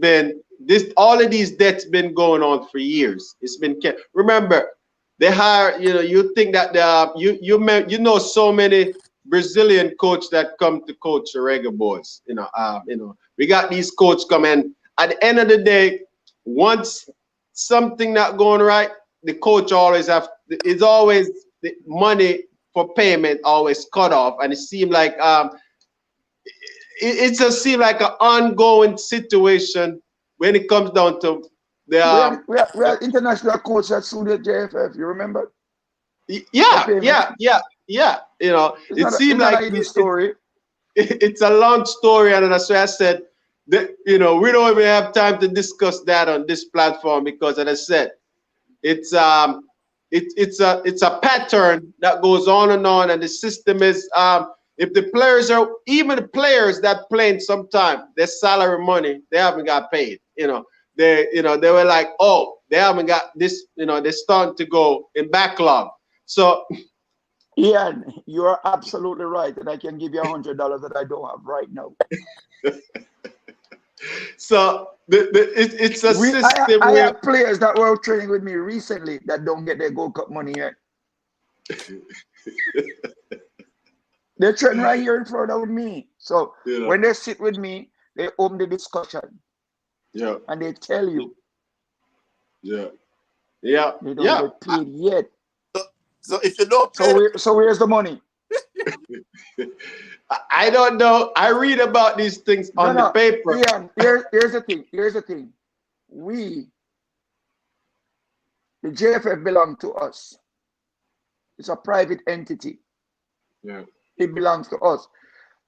been this. All of these debts been going on for years. It's been kept. Remember, they hire. You know, you think that you know so many Brazilian coach that come to coach the Reggae boys. You know, we got these coach come in. At the end of the day, once something not going right, the coach always have. It's always the money for payment always cut off, and it seemed like it just seemed like an ongoing situation when it comes down to the. We have international coach that sued the JFF. You remember? Yeah. You know, it seemed like it's a long story, and that's why I said that, you know, we don't even have time to discuss that on this platform because, as I said, it's a pattern that goes on, and the system is if the players are even the players that playing sometime their salary money they haven't got paid. You know, they were like, oh, they haven't got this. You know, they're starting to go in backlog. So. Ian, you are absolutely right, and I can give you $100 that I don't have right now. So it's a system. I have players that were training with me recently that don't get their Gold Cup money yet. They're training right here in Florida with me. So when they sit with me, they open the discussion. Yeah. And they tell you. Yeah. They don't get paid yet. So if you don't pay, so where's the money? I don't know. I read about these things on the paper. Ian, here's the thing. The JFF belongs to us. It's a private entity. Yeah. It belongs to us.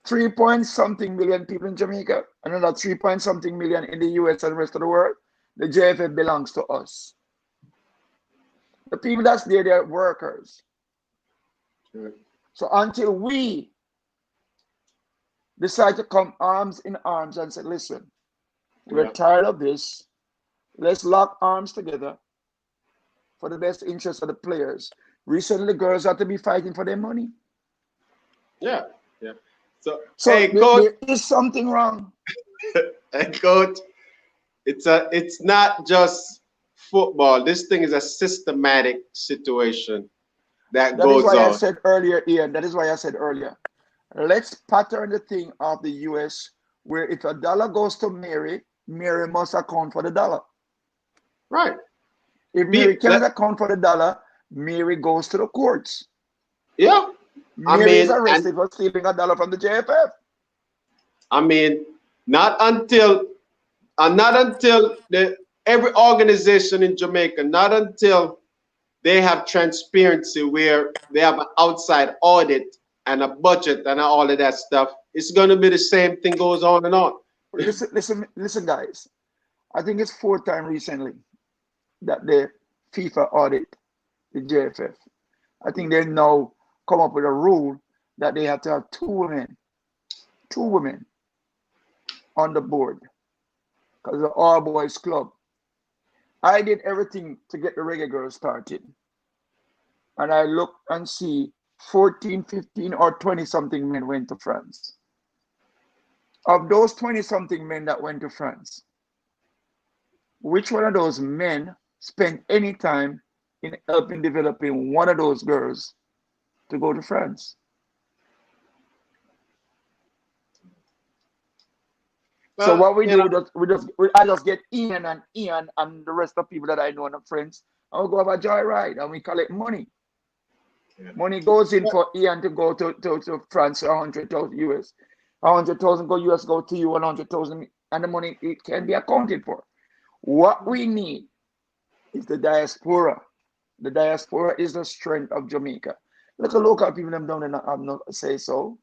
3-point-something million people in Jamaica, another 3-point-something million in the US and the rest of the world. The JFF belongs to us. The people that's there, they're workers. So until we decide to come arms in arms and say, listen, we're tired of this. Let's lock arms together for the best interest of the players. Recently, girls have to be fighting for their money. Yeah. So hey, coach, there is something wrong. hey, coach, it's not just football. This thing is a systematic situation that That is goes why I on. said earlier, Ian. That is why I said earlier. Let's pattern the thing of the US where if a dollar goes to Mary, Mary must account for the dollar. Right. If Mary cannot account for the dollar, Mary goes to the courts. Yeah. Mary is arrested for stealing $1 from the JFF. I mean, not until every organization in Jamaica, not until they have transparency where they have an outside audit and a budget and all of that stuff, it's going to be the same thing goes on and on. Listen, guys. I think it's 4th time recently that the FIFA audit the JFF. I think they now come up with a rule that they have to have two women on the board because the all boys club. I did everything to get the reggae girls started. And I look and see 14, 15 or 20 something men went to France. Of those 20 something men that went to France, which one of those men spent any time in helping developing one of those girls to go to France? Well, so what we do, I just get Ian and the rest of people that I know and friends, and we go have a joyride and we collect money. Yeah. Money goes in for Ian to go to France, 100,000 US. 100,000 go US, go to you, 100,000, and the money it can be accounted for. What we need is the diaspora. The diaspora is the strength of Jamaica. Let the local people them down and have no say so.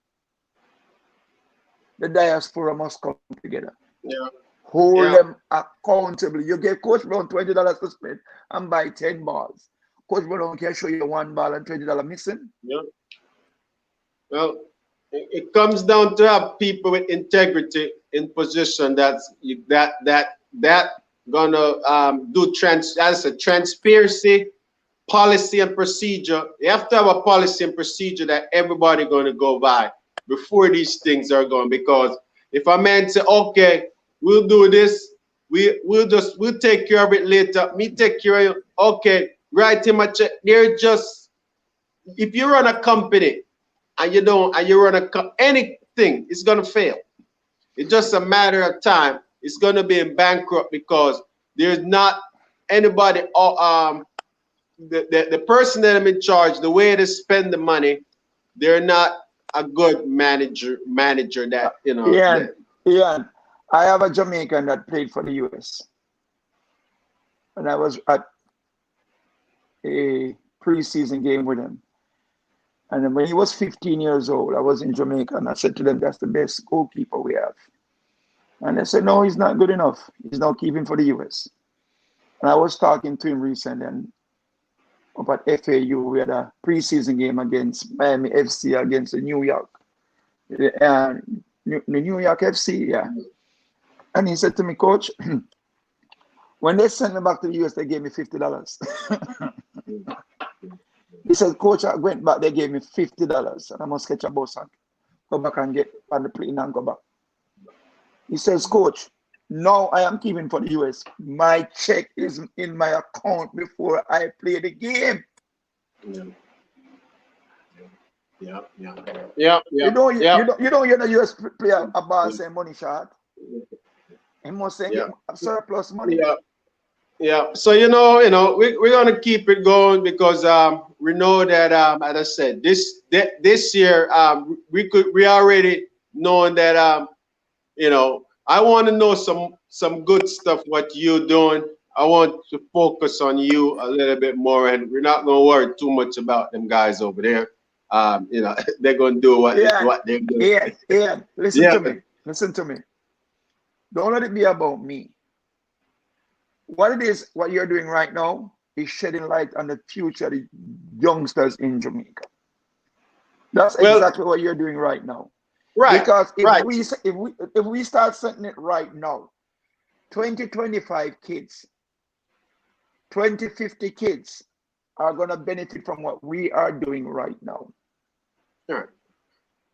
The diaspora must come together. Yeah. Hold them accountable. You get Coach Brown $20 to spend and buy 10 balls. Coach Brown can show you one ball and $20 missing. Yeah. Well, it comes down to have people with integrity in position that gonna do as a transparency, policy and procedure. You have to have a policy and procedure that everybody gonna go by before these things are going. Because if a man say, okay, we'll do this, we'll take care of it later. Me take care of it. Okay, write him a check. They're just, if you run a company and you run anything, it's gonna fail. It's just a matter of time. It's gonna be in bankrupt because there's not anybody. The person that I'm in charge, the way they spend the money, they're not a good manager that, you know. Ian, I have a Jamaican that played for the US. And I was at a preseason game with him. And then when he was 15 years old, I was in Jamaica and I said to them, that's the best goalkeeper we have. And they said, no, he's not good enough. He's not keeping for the US. And I was talking to him recently and up at FAU, we had a preseason game against Miami FC against the New York FC, yeah. And he said to me, Coach, when they sent me back to the US, they gave me $50. He said, Coach, I went back, they gave me $50, and I must catch a bus and go back and get on the plane and go back. He says, Coach, no, I am keeping for the US. My check is in my account before I play the game. Yeah. You don't hear the US player a ball saying money short. He must say surplus money. Yeah. So you know, we're gonna keep it going because we know that as I said, this year we already knowing that you know, I want to know some good stuff what you're doing. I want to focus on you a little bit more, and we're not gonna worry too much about them guys over there. You know, they're gonna do what they're doing. Yeah. Listen to me. Don't let it be about me. What you're doing right now is shedding light on the future of the youngsters in Jamaica. That's Well, exactly what you're doing right now. right, Because right. if we start setting it right now, 2025 kids, 2050 kids are going to benefit from what we are doing right now. Right.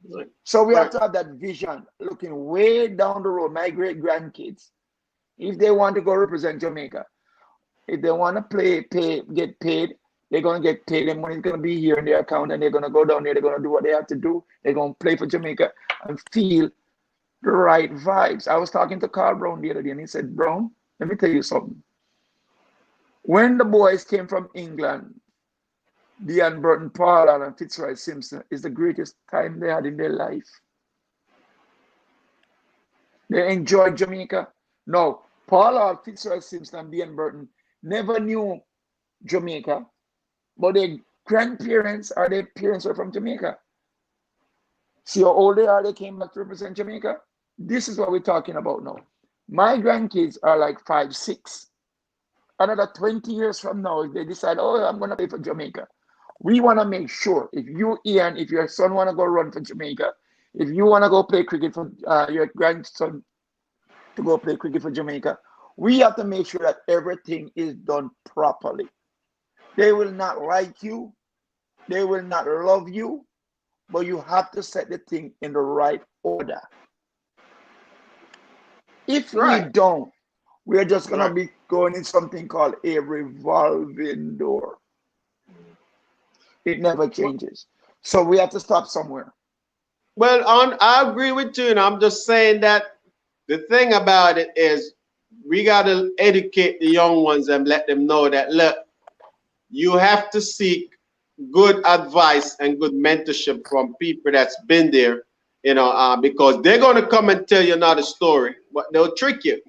Right. So we have Right. to have that vision, looking way down the road. My great grandkids, if they want to go represent Jamaica, if they want to get paid, they're going to get paid. And money's going to be here in their account, and they're going to go down there. They're going to do what they have to do. They're going to play for Jamaica and feel the right vibes. I was talking to Carl Brown the other day, and he said, Brown, let me tell you something. When the boys came from England, Dean Burton Pollard and Fitzroy Simpson is the greatest time they had in their life. They enjoyed Jamaica. No, Pollard, Fitzroy Simpson, and Dean Burton never knew Jamaica, but their grandparents or their parents were from Jamaica. See how old they are, they came back to represent Jamaica? This is what we're talking about now. My grandkids are like 5, 6. Another 20 years from now, if they decide, oh, I'm going to play for Jamaica. We want to make sure, if you, Ian, if your son want to go run for Jamaica, if you want to go play cricket for your grandson to go play cricket for Jamaica, we have to make sure that everything is done properly. They will not like you. They will not love you, but you have to set the thing in the right order. If we don't, we're just going to be going in something called a revolving door. It never changes. So we have to stop somewhere. Well, I agree with you, and I'm just saying that the thing about it is we got to educate the young ones and let them know that, look, you have to seek good advice and good mentorship from people that's been there, because they're going to come and tell you another story, but they'll trick you.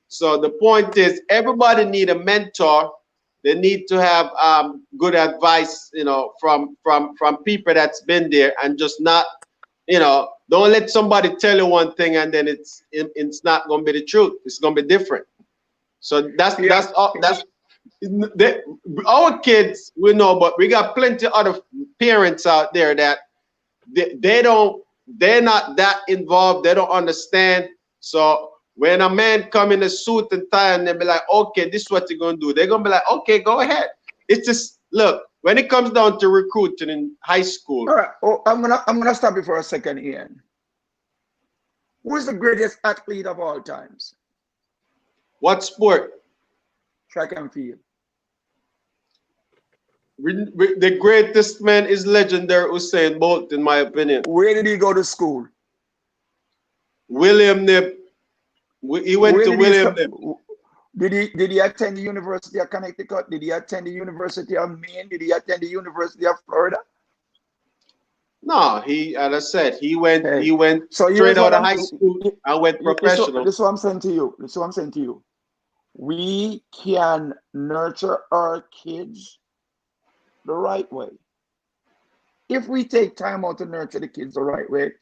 So the point is, everybody need a mentor. They need to have good advice, from people that's been there, and just not, don't let somebody tell you one thing and then it's not going to be the truth. It's going to be different. So that's our kids, we know, but we got plenty of other parents out there that they're not that involved. They don't understand. So when a man come in a suit and tie and they be like, okay, this is what you're going to do, they're going to be like, okay, go ahead. It's just, look, when it comes down to recruiting in high school. All right. Oh, I'm gonna stop you for a second, Ian. Who is the greatest athlete of all times? What sport? Track and field. The greatest man is legendary Usain Bolt, in my opinion. Where did he go to school? William Nip. He went to William Nip. Did he attend the University of Connecticut? Did he attend the University of Maine? Did he attend the University of Florida? No, as I said, he went so straight out of high school and went professional. This is what I'm saying to you. We can nurture our kids the right way. If we take time out to nurture the kids the right way,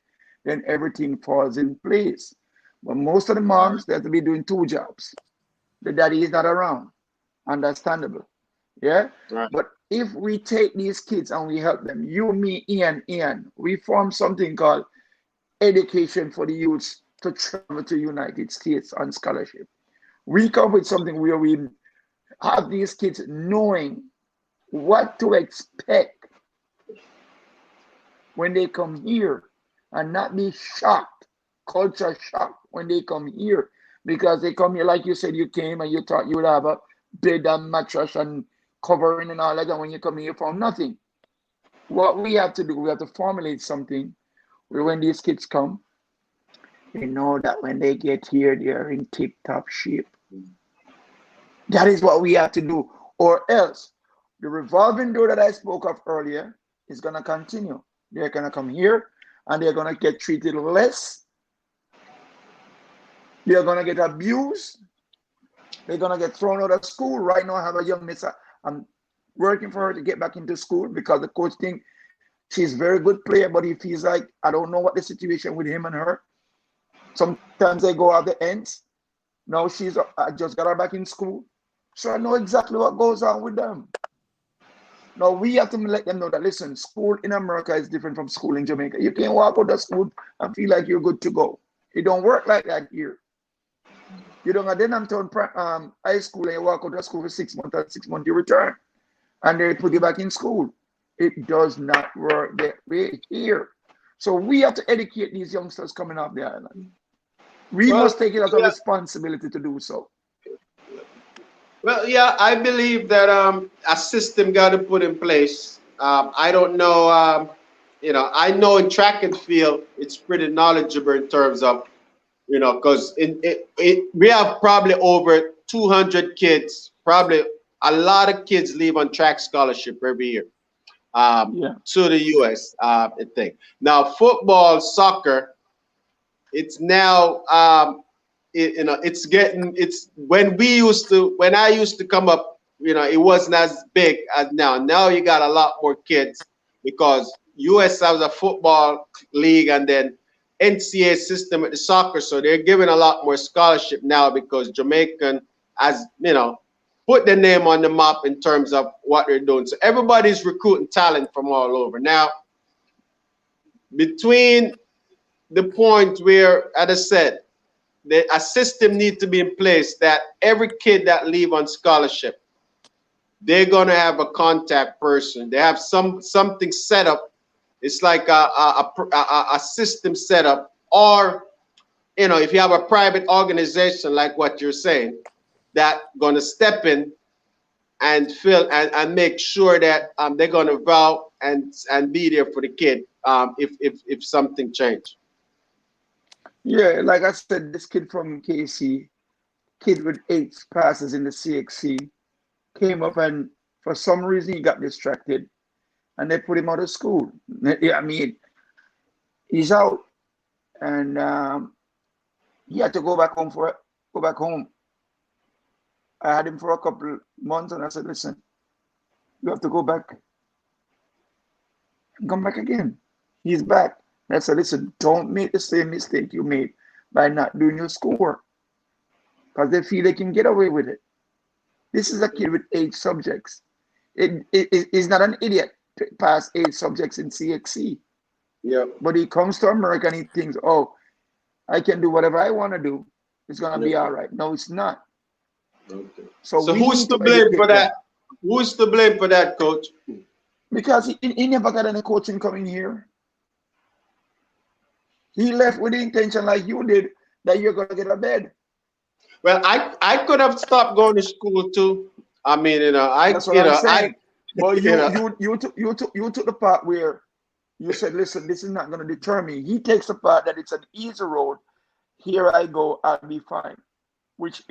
then everything falls in place. But most of the moms, they have to be doing 2 jobs. The daddy is not around. Understandable. Yeah? Right. But if we take these kids and we help them, you, me, Ian, we form something called Education for the Youths to Travel to United States on scholarship. We come with something where we have these kids knowing what to expect when they come here and not be shocked, culture shocked when they come here. Because they come here, like you said, you came and you thought you would have a bed and mattress and covering and all that, and when you come here, you found nothing. What we have to do, we have to formulate something where when these kids come, they know that when they get here, they are in tip-top shape. That is what we have to do, or else the revolving door that I spoke of earlier is going to continue. They're going to come here and they're going to get treated less. They're going to get abused. They're going to get thrown out of school. Right now, I have a young miss. I'm working for her to get back into school because the coach thinks she's a very good player, but he feels like, I don't know what the situation with him and her. Sometimes they go out the ends. Now I just got her back in school. So I know exactly what goes on with them. No, we have to let them know that, listen, school in America is different from school in Jamaica. You can't walk out of school and feel like you're good to go. It don't work like that here. You don't get them to high school and you walk out of school for 6 months, and 6 months you return. And they put you back in school. It does not work that way here. So we have to educate these youngsters coming off the island. We must take it as a responsibility to do so. Well, yeah, I believe that a system got to put in place. I don't know, I know in track and field, it's pretty knowledgeable in terms of, because we have probably over 200 kids, probably a lot of kids leave on track scholarship every year to the U.S. I think. Now, football, soccer, it's now, it's when I used to come up, it wasn't as big as now. Now you got a lot more kids because U.S. has a football league and then NCAA system at the soccer, so they're giving a lot more scholarship now because Jamaican has, put their name on the map in terms of what they're doing. So everybody's recruiting talent from all over. Now, between the point where, as I said, a system needs to be in place that every kid that leave on scholarship, they're gonna have a contact person. They have something set up. It's like a system set up, or if you have a private organization like what you're saying, that gonna step in and fill and make sure that they're gonna vow and be there for the kid if something changed. Yeah, like I said, this kid from KC, kid with 8 passes in the CXC, came up and for some reason he got distracted and they put him out of school. I mean, he's out and he had to go back home. I had him for a couple of months and I said, listen, you have to go back and come back again. He's back. And I said, listen, don't make the same mistake you made by not doing your schoolwork because they feel they can get away with it. This is a kid with 8 subjects. He's not an idiot to pass 8 subjects in CXC. Yeah. But he comes to America and he thinks, oh, I can do whatever I want to do. It's going to be all right. No, it's not. Okay. So who's to blame for that? Who's to blame for that, coach? Because he never got any coaching coming here. He left with the intention, like you did, that you're going to get a bed. Well, I could have stopped going to school too. I mean, That's what I'm saying. But you took the part where you said, listen, this is not going to deter me. He takes the part that it's an easy road. Here I go, I'll be fine. Which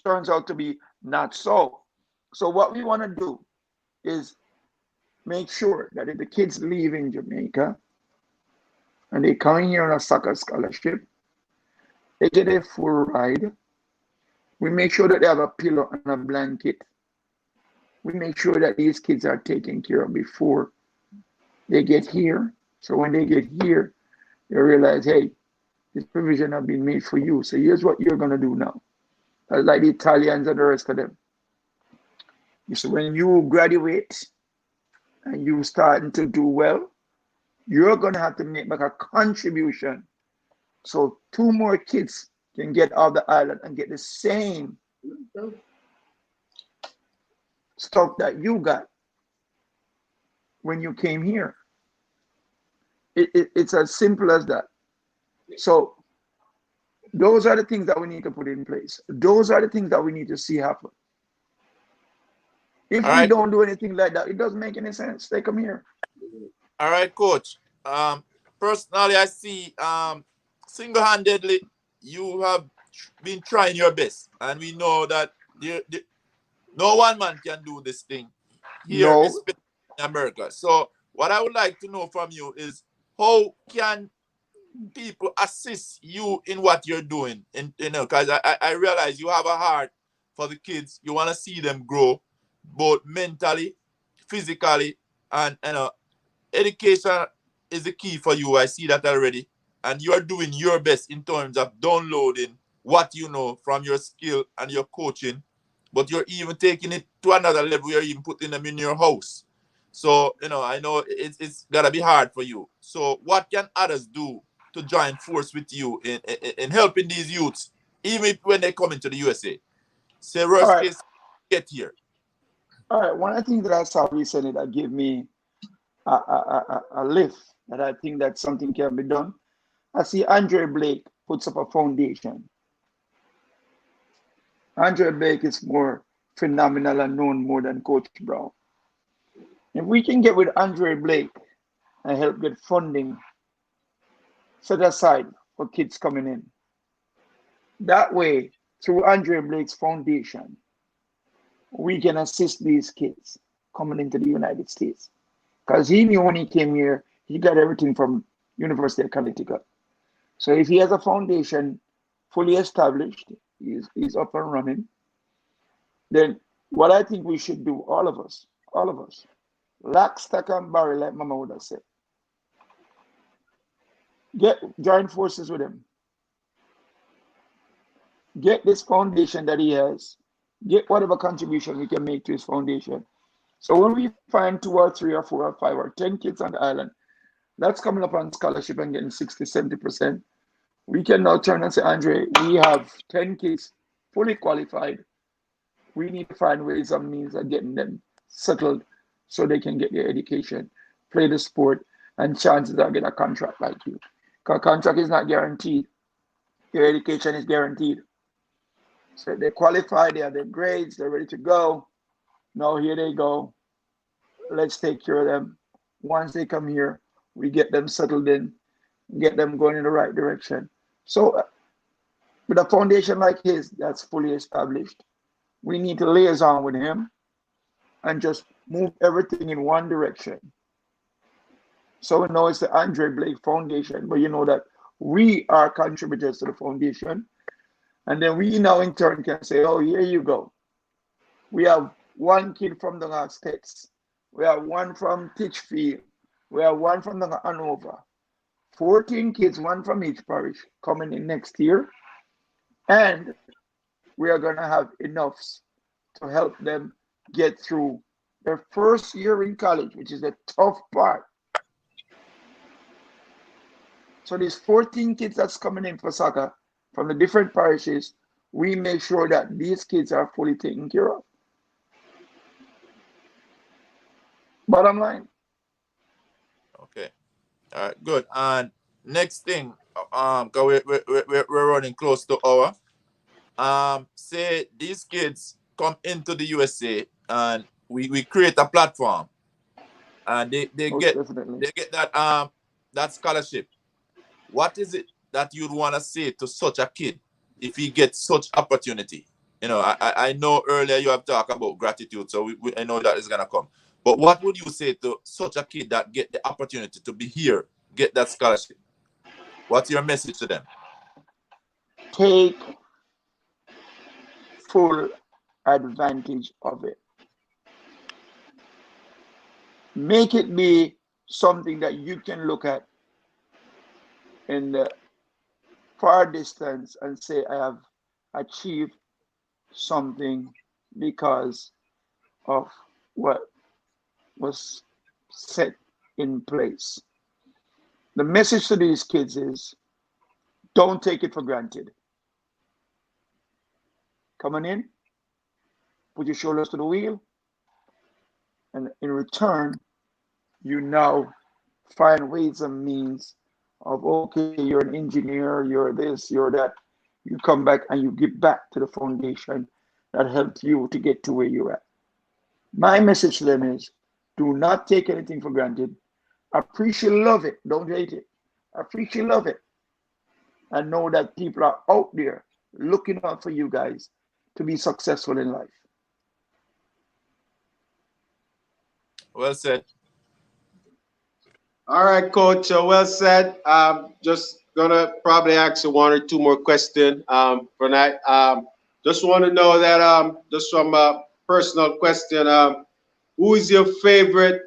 turns out to be not so. So what we want to do is make sure that if the kids leave in Jamaica and they come in here on a soccer scholarship, they get a full ride. We make sure that they have a pillow and a blanket. We make sure that these kids are taken care of before they get here. So when they get here, they realize, hey, this provision has been made for you. So here's what you're going to do now. Like the Italians and the rest of them. So when you graduate and you starting to do well, you're going to have to make back a contribution. So 2 more kids can get off the island and get the same stuff that you got when you came here. It's as simple as that. So those are the things that we need to put in place. Those are the things that we need to see happen. If we don't do anything like that, it doesn't make any sense. They come here. All right, coach. Personally, I see single-handedly you have been trying your best, and we know that no one man can do this thing here, especially in America. So what I would like to know from you is how can people assist you in what you're doing? And because I realize you have a heart for the kids. You want to see them grow, both mentally, physically, and education is the key for you. I see that already. And you are doing your best in terms of downloading what you know from your skill and your coaching. But you're even taking it to another level. You're even putting them in your house. So, I know it's gotta be hard for you. So what can others do to join force with you in helping these youths, even if when they come into the USA? Say All worst right. case, get here. All right. One of the things that I saw recently that gave me a lift, that I think that something can be done. I see Andre Blake puts up a foundation. Andre Blake is more phenomenal and known more than Coach Brown. If we can get with Andre Blake and help get funding set aside for kids coming in, that way, through Andre Blake's foundation, we can assist these kids coming into the United States. Because he knew when he came here, he got everything from University of Connecticut. So if he has a foundation fully established, he's up and running, then what I think we should do, all of us, lock, stock, and barrel, like Mama would have said, join forces with him. Get this foundation that he has, get whatever contribution we can make to his foundation. So when we find 2 or 3 or 4 or 5 or 10 kids on the island that's coming up on scholarship and getting 60, 70%, we can now turn and say, Andre, we have 10 kids fully qualified. We need to find ways and means of getting them settled so they can get their education, play the sport, and chances are get a contract like you. Because contract is not guaranteed. Your education is guaranteed. So they qualify, they have their grades, they're ready to go. Now here they go. Let's take care of them. Once they come here, we get them settled in, get them going in the right direction. So with a foundation like his that's fully established, we need to liaison with him and just move everything in one direction. So we know it's the Andre Blake Foundation, but you know that we are contributors to the foundation. And then we now in turn can say, oh, here you go. We have 1 kid from the States. We have 1 from Titchfield. We have 1 from the Hanover. 14 kids, 1 from each parish, coming in next year. And we are going to have enough to help them get through their first year in college, which is the tough part. So these 14 kids that's coming in for soccer from the different parishes, we make sure that these kids are fully taken care of. Bottom line. Okay. All right, good. And next thing, because we're running close to hour. Say these kids come into the USA and we create a platform and they get that scholarship. What is it that you'd want to say to such a kid if he gets such opportunity? I know earlier you have talked about gratitude, so I know that is gonna come. But what would you say to such a kid that get the opportunity to be here, get that scholarship? What's your message to them? Take full advantage of it. Make it be something that you can look at in the far distance and say, I have achieved something because of what was set in place. The message to these kids is, don't take it for granted. Coming in, put your shoulders to the wheel, and in return, you now find ways and means of, okay, you're an engineer, you're this, you're that. You come back and you give back to the foundation that helped you to get to where you're at. My message to them is, do not take anything for granted. Appreciate, love it, don't hate it. Appreciate, love it. And know that people are out there looking out for you guys to be successful in life. Well said. All right, Coach. Well said. Just gonna probably ask you 1 or 2 more questions for that. Just want to know that just from a personal question, who is your favorite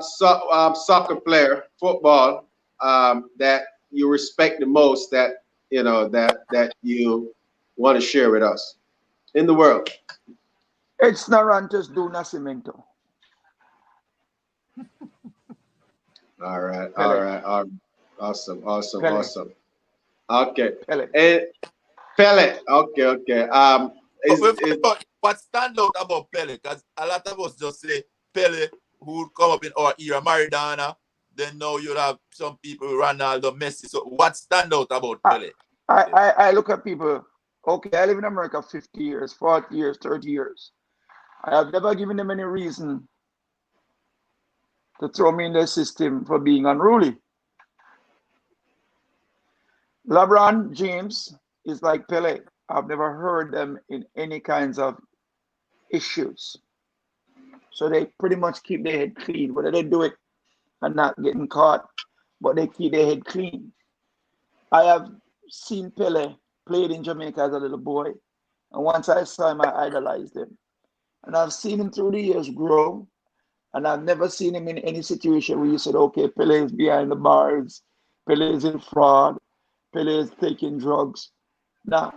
soccer player, football, that you respect the most, that that you want to share with us in the world? It's Narantes do Nascimento. All right, all Pele. right, all right. Awesome, awesome, Pele. awesome. Okay. Pele. Pele. Okay, okay. What stand out about Pele? Because a lot of us just say Pele, who would come up in our era, Maradona. Then now you have some people, Ronaldo, Messi. So what stand out about Pele? I look at people. Okay, I live in America 50 years, 40 years, 30 years. I have never given them any reason to throw me in their system for being unruly. LeBron James is like Pele. I've never heard them in any kinds of issues. So they pretty much keep their head clean. Whether they do it and not getting caught, but they keep their head clean. I have seen Pele played in Jamaica as a little boy. And once I saw him, I idolized him. And I've seen him through the years grow. And I've never seen him in any situation where you said, okay, Pele is behind the bars, Pele is in fraud, Pele is taking drugs. Nah.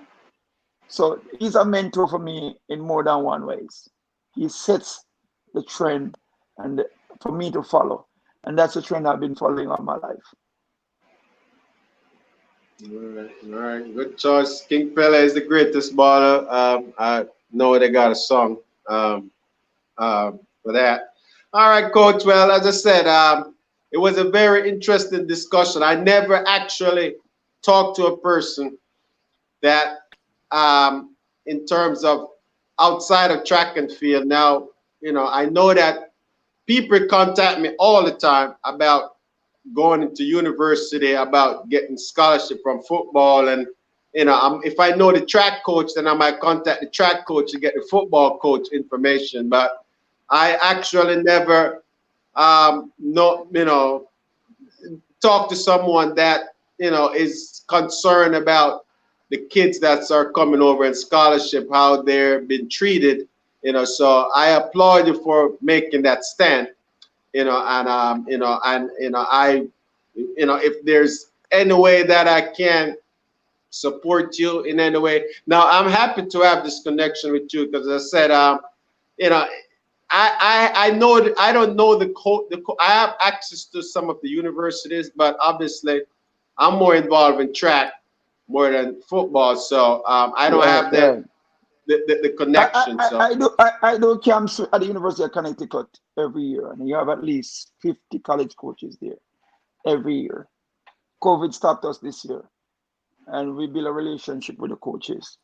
So he's a mentor for me in more than one ways. He sets the trend and for me to follow. And that's the trend I've been following all my life. All right. Good choice. King Pele is the greatest baller. I know they got a song for that. All right, Coach. Well, as I said, it was a very interesting discussion. I never actually talked to a person that, in terms of outside of track and field. Now, I know that people contact me all the time about going into university, about getting scholarship from football, and if I know the track coach, then I might contact the track coach to get the football coach information. But I actually never talk to someone that is concerned about the kids that are coming over in scholarship, how they're being treated. So I applaud you for making that stand. If there's any way that I can support you in any way. Now I'm happy to have this connection with you because as I said, I know that I don't know I have access to some of the universities, but obviously I'm more involved in track more than football, so I don't have the connection. I do camps at the University of Connecticut every year, and you have at least 50 college coaches there every year. COVID stopped us this year, and we build a relationship with the coaches.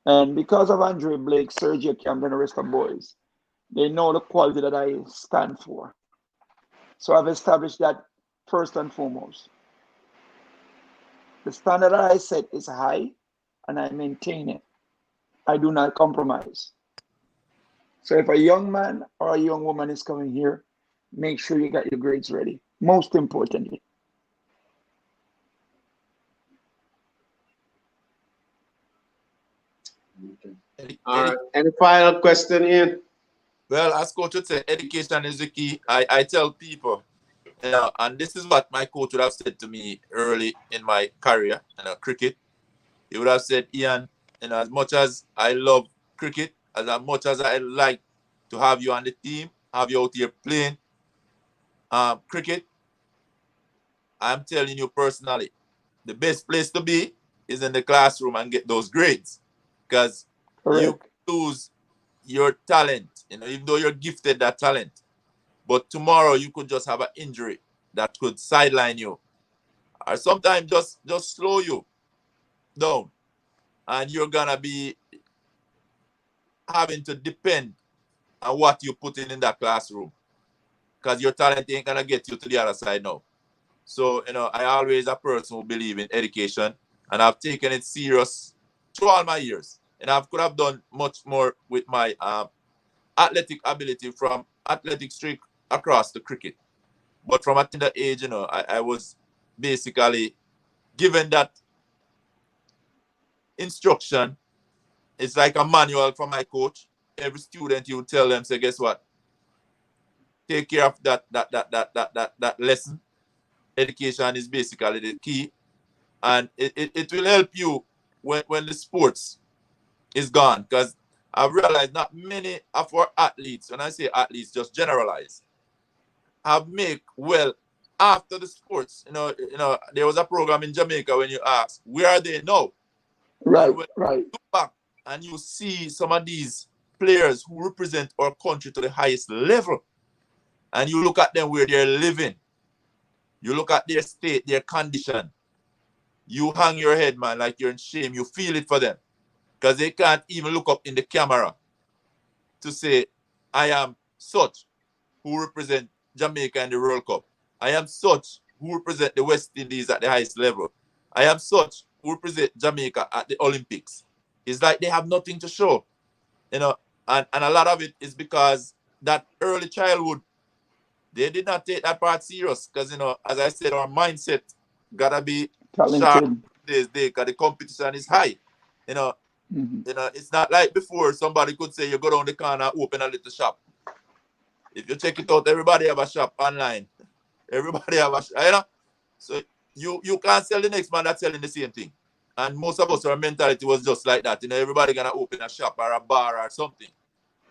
And because of Andre Blake, Sergio Camp, and the rest of boys, they know the quality that I stand for. So I've established that first and foremost. The standard that I set is high, and I maintain it. I do not compromise. So if a young man or a young woman is coming here, make sure you got your grades ready. Most importantly. Okay. All right. Any final question, Ian? Well, as coach would say, education is the key. I tell people, and this is what my coach would have said to me early in my career in cricket. He would have said, Ian, as much as I love cricket, as much as I like to have you on the team, have you out here playing cricket, I'm telling you personally, the best place to be is in the classroom and get those grades. Because you lose your talent, even though you're gifted that talent. But tomorrow you could just have an injury that could sideline you. Or sometimes just slow you down. And you're going to be having to depend on what you put in that classroom. Because your talent ain't going to get you to the other side now. So, I always a person who believe in education. And I've taken it serious through all my years. And I could have done much more with my athletic ability from athletic streak across the cricket. But from a tender age, I was basically given that instruction. It's like a manual from my coach. Every student, you tell them, say, guess what? Take care of that lesson. Education is basically the key. And it will help you when the sports is gone. Because I've realized not many of our athletes, when I say athletes, just generalize. have make well after the sports. There was a program in Jamaica when you ask, where are they now? Right, And when right. you look back and you see some of these players who represent our country to the highest level, and you look at them where they're living, you look at their state, their condition, you hang your head, man, like you're in shame. You feel it for them because they can't even look up in the camera to say, I am such who represent Jamaica in the World Cup. I am such who represent the West Indies at the highest level. I am such who represent Jamaica at the Olympics. It's like they have nothing to show, and a lot of it is because that early childhood, they did not take that part serious because, as I said, our mindset gotta be sharp Talented. these days because the competition is high. You know, it's not like before somebody could say you go down the corner, open a little shop. If you check it out, everybody have a shop online. Everybody have a shop, So you can't sell the next man that's selling the same thing. And most of us, our mentality was just like that. Everybody gonna open a shop or a bar or something.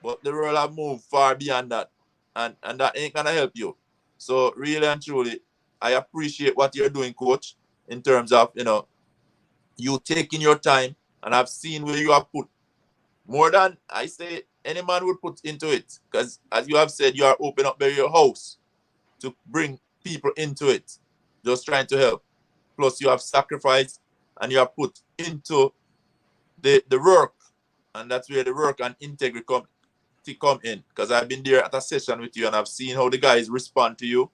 But the world have moved far beyond that. And that ain't gonna help you. So really and truly, I appreciate what you're doing, coach, in terms of, you taking your time, and I've seen where you have put more than I say any man would put into it. Because as you have said, you are open up your house to bring people into it, just trying to help. Plus, you have sacrificed and you have put into the work, and that's where the work and integrity come in. Because I've been there at a session with you, and I've seen how the guys respond to you.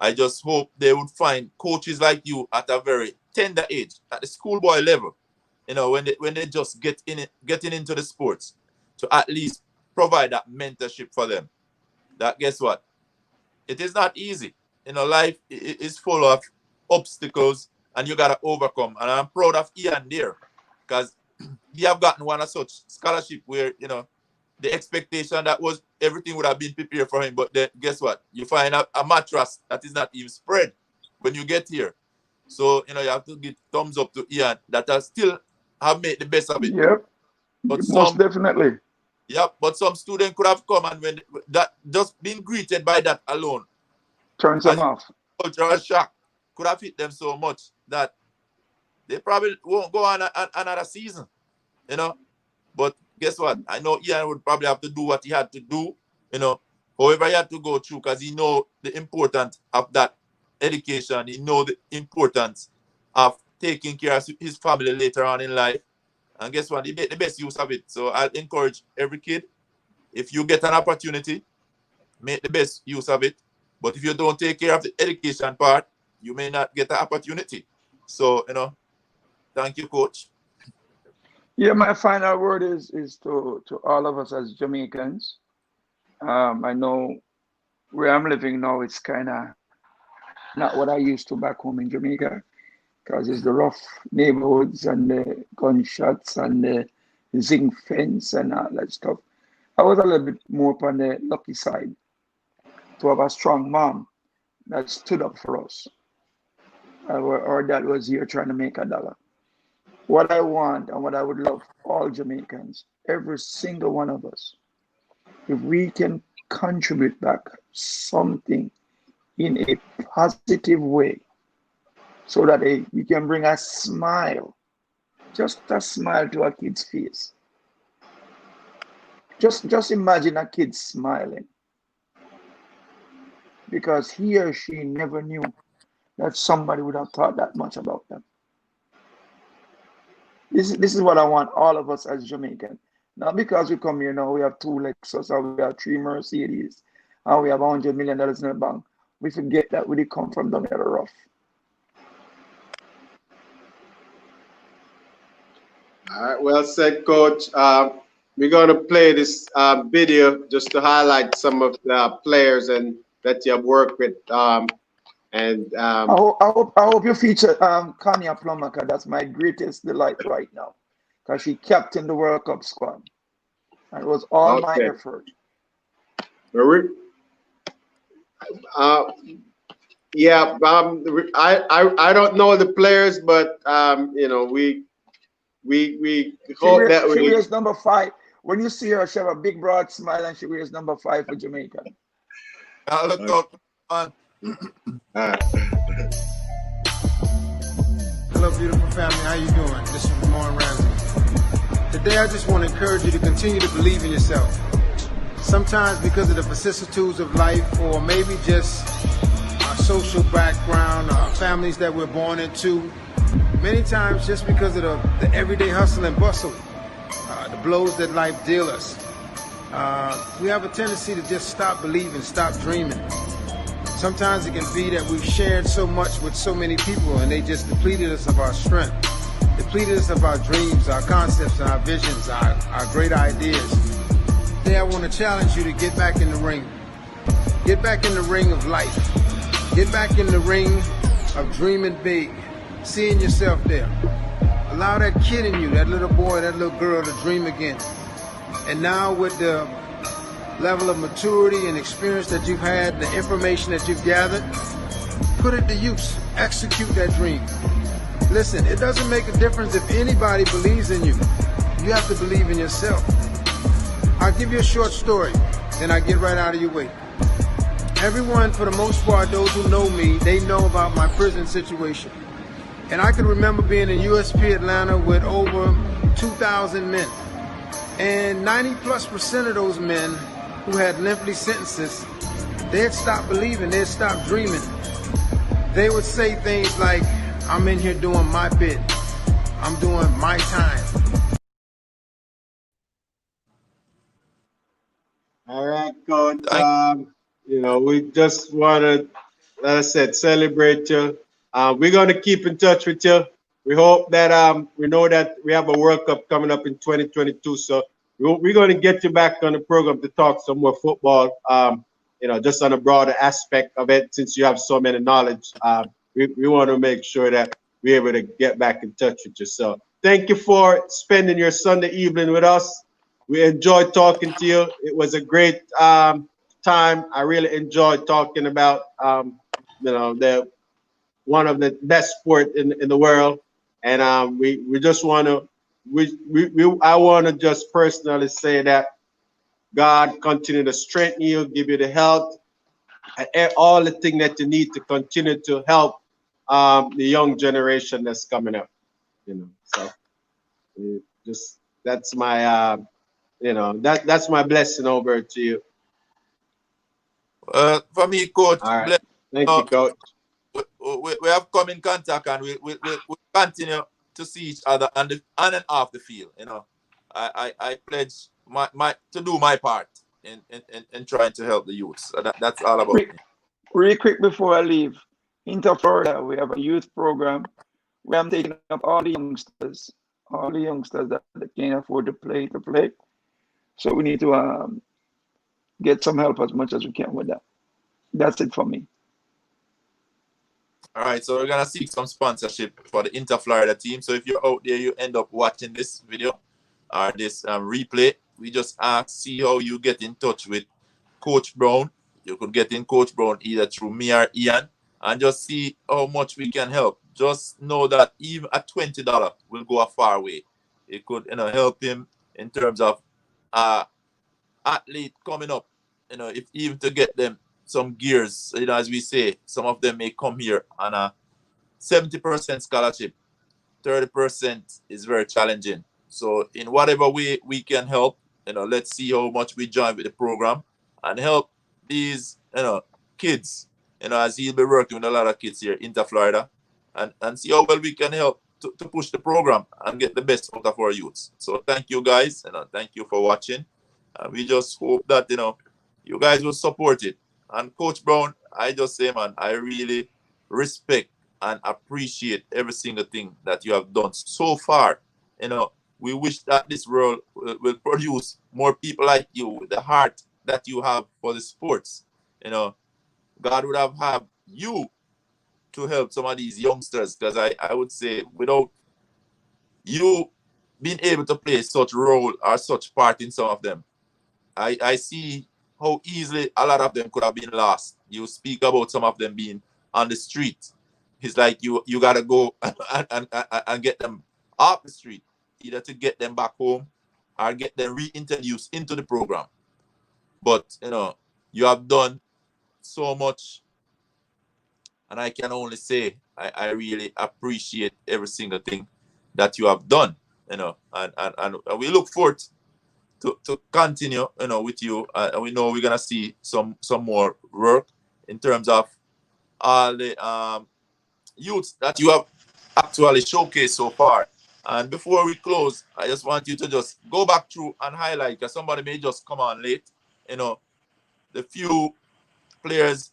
I just hope they would find coaches like you at a very tender age, at the schoolboy level. When they just getting into the sports, to at least provide that mentorship for them. That, guess what? It is not easy. Life is full of obstacles, and you gotta overcome. And I'm proud of Ian there, because he have gotten one of such scholarship where the expectation that was everything would have been prepared for him. But then guess what? You find a mattress that is not even spread when you get here. So you have to give thumbs up to Ian that has still have made the best of it. Yep, But most definitely. but some student could have come, and when that just being greeted by that alone, Turns them as off. cultural shock could have hit them so much that they probably won't go on another season, But guess what? I know Ian would probably have to do what he had to do, however he had to go through, because he know the importance of that education. He know the importance of taking care of his family later on in life. And guess what? He made the best use of it. So I'll encourage every kid, if you get an opportunity, make the best use of it. But if you don't take care of the education part, you may not get the opportunity. So, thank you, coach. Yeah, my final word is to all of us as Jamaicans. I know where I'm living now, it's kind of not what I used to back home in Jamaica, because it's the rough neighborhoods and the gunshots and the zinc fence and all that stuff. I was a little bit more on the lucky side to have a strong mom that stood up for us. Our dad was here trying to make a dollar. What I want and what I would love all Jamaicans, every single one of us, if we can contribute back something in a positive way, so that we can bring a smile, just a smile to a kid's face. Just imagine a kid smiling, because he or she never knew that somebody would have thought that much about them. This is what I want all of us as Jamaican. Not because we come here now, we have 2 Lexus or we have 3 Mercedes and we have $100 million in the bank. We forget that we did come from down there rough. All right, well said, Coach. We're going to play this video just to highlight some of the players and that you have worked with. I hope you feature Konya Plummer, because that's my greatest delight right now, because she captained the World Cup squad, and it was all my effort. Yeah, I don't know the players, but we hope that she wears number 5. When you see her, she have a big broad smile, and she wears number 5 for Jamaica. I'll talk on. Hello, beautiful family. How you doing? This is Ramon Ramsey. Today, I just want to encourage you to continue to believe in yourself. Sometimes because of the vicissitudes of life, or maybe just our social background, our families that we're born into, many times just because of the everyday hustle and bustle, the blows that life deals us, we have a tendency to just stop believing, stop dreaming. Sometimes it can be that we've shared so much with so many people and they just depleted us of our strength, depleted us of our dreams, our concepts, and our visions, our great ideas. Today I want to challenge you to get back in the ring. Get back in the ring of life. Get back in the ring of dreaming big, seeing yourself there. Allow that kid in you, that little boy, that little girl to dream again. And now with the level of maturity and experience that you've had, the information that you've gathered, put it to use. Execute that dream. Listen, it doesn't make a difference if anybody believes in you. You have to believe in yourself. I'll give you a short story, then I get right out of your way. Everyone, for the most part, those who know me, they know about my prison situation. And I can remember being in USP Atlanta with over 2,000 men. And 90+% of those men who had lengthy sentences, they had stopped believing, they had stopped dreaming. They would say things like, I'm in here doing my bit. I'm doing my time. All right, Coach. We just want to, like I said, celebrate you. We're going to keep in touch with you. We hope that we know that we have a World Cup coming up in 2022. So we're going to get you back on the program to talk some more football, just on a broader aspect of it, since you have so many knowledge. We want to make sure that we're able to get back in touch with you. So thank you for spending your Sunday evening with us. We enjoyed talking to you. It was a great time. I really enjoyed talking about, the one of the best sport in the world. And we just want to, I want to just personally say that God continue to strengthen you, give you the health, and all the things that you need to continue to help the young generation that's coming up. So just that's my that's my blessing over to you. For me, Coach, all right. Thank you, Coach. We have come in contact, and we continue to see each other on and off the field. I pledge my to do my part in trying to help the youth. So that's all about me. Really quick before I leave, Inter Florida, we have a youth program where I'm taking up all the youngsters that can't afford to play. So we need to get some help as much as we can with that. That's it for me. All right, so we're gonna seek some sponsorship for the Inter Florida team. So if you're out there, you end up watching this video or this replay, we just see how you get in touch with Coach Brown. You could get in Coach Brown either through me or Ian, and just see how much we can help. Just know that even at $20 will go a far way. It could help him in terms of athlete coming up. If even to get them some gears, as we say, some of them may come here on a 70% scholarship. 30% is very challenging. So in whatever way we can help, let's see how much we join with the program and help these, kids, as he'll be working with a lot of kids here in Florida, and see how well we can help to push the program and get the best out of our youths. So thank you guys, thank you for watching. We just hope that, you guys will support it. And Coach Brown, I just say, man, I really respect and appreciate every single thing that you have done so far. We wish that this world will produce more people like you with the heart that you have for the sports. God would have had you to help some of these youngsters, because I would say without you being able to play such role or such part in some of them, I see how easily a lot of them could have been lost. You speak about some of them being on the street. It's like you got to go and get them off the street, either to get them back home or get them reintroduced into the program. But, you have done so much. And I can only say I really appreciate every single thing that you have done, and we look forward to continue, with you. And we know we're gonna see some more work in terms of all the youths that you have actually showcased so far. And before we close, I just want you to just go back through and highlight, because somebody may just come on late, the few players,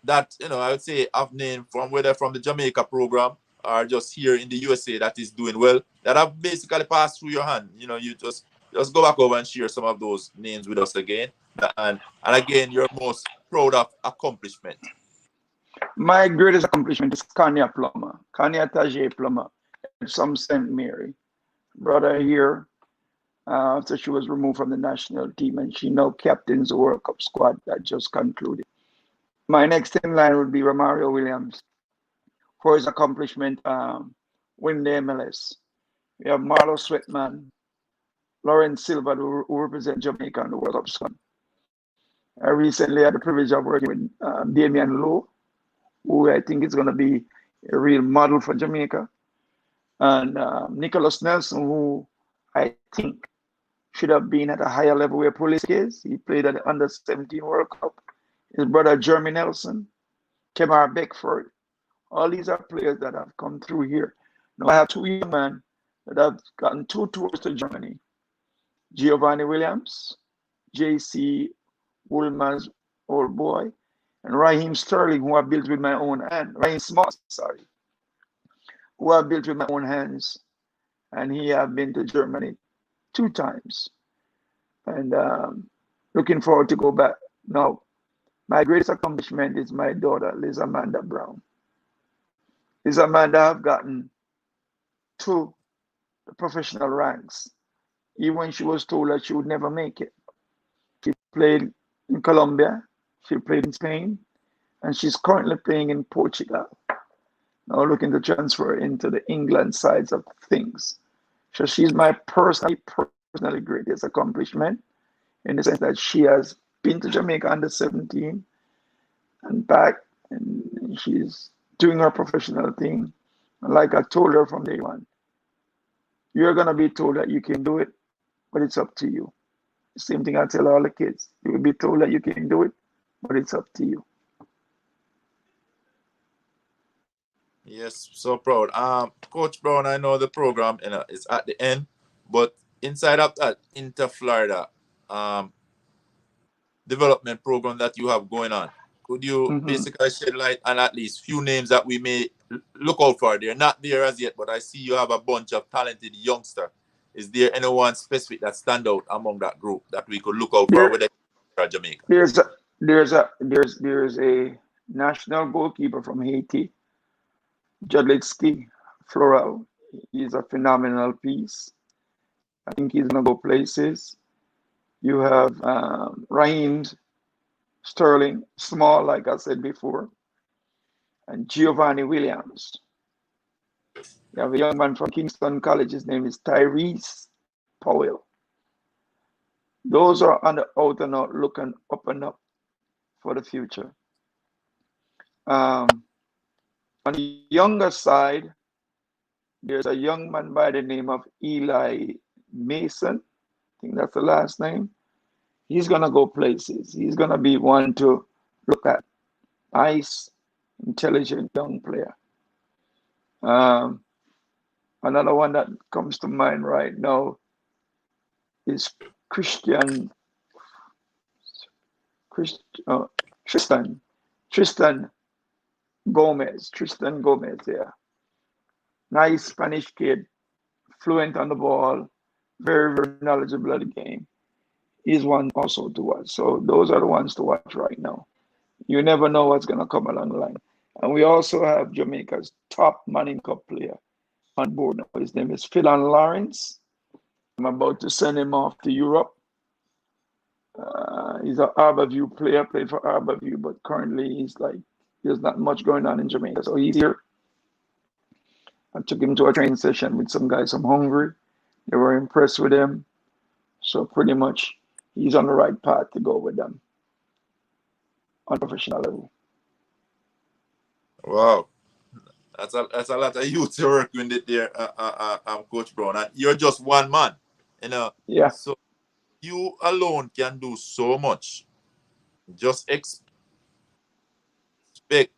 that, I would say have named from, whether from the Jamaica program or just here in the USA, that is doing well, that have basically passed through your hand. You just go back over and share some of those names with us again. And again, your most proud of accomplishment. My greatest accomplishment is Konya Plummer, Konya Tajay Plummer, from St. Mary. Brother here, after she was removed from the national team, and she now captains the World Cup squad that just concluded. My next in line would be Romario Williams for his accomplishment, win the MLS. We have Marlo Sweetman, Lawrence Silva, who represent Jamaica in the World Cup squad. I recently had the privilege of working with Damian Lowe, who I think is going to be a real model for Jamaica, and Nicholas Nelson, who I think should have been at a higher level where Pulisic is. He played at the Under-17 World Cup. His brother Jermey Nelson, Kemar Beckford. All these are players that have come through here. Now I have two young men that have gotten 2 tours to Germany. Giovanni Williams, J.C. Woolman's old boy, and Raheem Sterling, who I built with my own hand. Raheem Smart, sorry, who I built with my own hands. And he have been to Germany 2 times. And looking forward to go back. Now, my greatest accomplishment is my daughter, Liz Amanda Brown. Liz Amanda have gotten to the professional ranks, even when she was told that she would never make it. She played in Colombia, she played in Spain, and she's currently playing in Portugal. Now looking to transfer into the England sides of things. So she's my personally greatest accomplishment, in the sense that she has been to Jamaica under 17 and back, and she's doing her professional thing. And like I told her from day one, you're going to be told that you can do it, but it's up to you. The same thing I tell all the kids. You will be told that you can do it, but it's up to you. Yes, so proud. Coach Brown, I know the program is at the end, but inside of that Inter Florida development program that you have going on, could you basically shed light on at least few names that we may look out for? They're not there as yet, but I see you have a bunch of talented youngsters. Is there anyone specific that stand out among that group that we could look out for with Jamaica? There's a national goalkeeper from Haiti, Jadlitsky Floral. He's a phenomenal piece. I think he's gonna go places. You have Raheem Sterling, small, like I said before, and Giovanni Williams. You have a young man from Kingston College. His name is Tyrese Powell. Those are on the out and out, looking up and up for the future. On the younger side, there's a young man by the name of Eli Mason. I think that's the last name. He's going to go places. He's going to be one to look at. Nice, intelligent young player. Another one that comes to mind right now is Tristan Gomez. Tristan Gomez, yeah. Nice Spanish kid, fluent on the ball, very, very knowledgeable of the game. He's one also to watch. So those are the ones to watch right now. You never know what's going to come along the line. And we also have Jamaica's top Manning Cup player on board now. His name is Philan Lawrence. I'm about to send him off to Europe. He's an Harborview player, played for Harborview, but currently there's not much going on in Jamaica. So he's here. I took him to a training session with some guys from Hungary. They were impressed with him. So pretty much he's on the right path to go with them. on professional level. Wow. That's a lot of youth you're working with there, Coach Brown. And you're just one man, you know. Yeah. So you alone can do so much. Just expect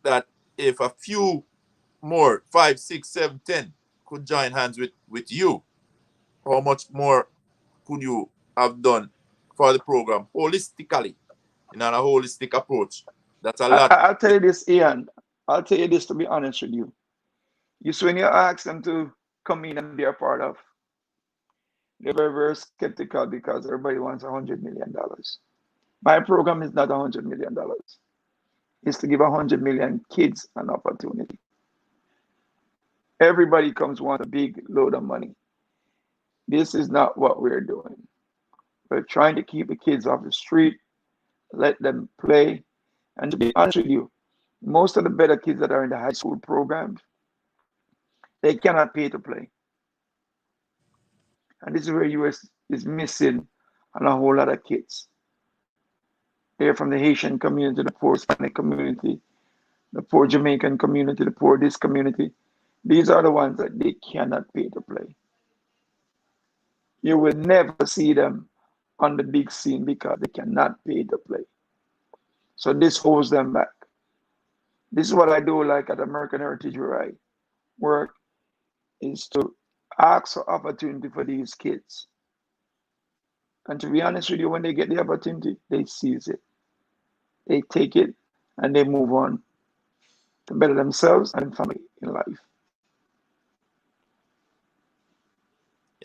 that if a few more, 5, 6, 7, 10 could join hands with you, how much more could you have done for the program holistically, in a holistic approach? That's a lot. I'll tell you this, Ian. I'll tell you this to be honest with you. You see, when you ask them to come in and be a part of, they're very, very skeptical because everybody wants $100 million. My program is not $100 million. It's to give 100 million kids an opportunity. Everybody comes want a big load of money. This is not what we're doing. We're trying to keep the kids off the street, let them play. And to be honest with you, most of the better kids that are in the high school programs, they cannot pay to play. And this is where US is missing on a whole lot of kids. They're from the Haitian community, the poor Hispanic community, the poor Jamaican community, the poor this community. These are the ones that they cannot pay to play. You will never see them on the big scene because they cannot pay to play. So this holds them back. This is what I do like at American Heritage where I work, is to ask for opportunity for these kids. And to be honest with you, when they get the opportunity, they seize it. They take it and they move on to better themselves and family in life.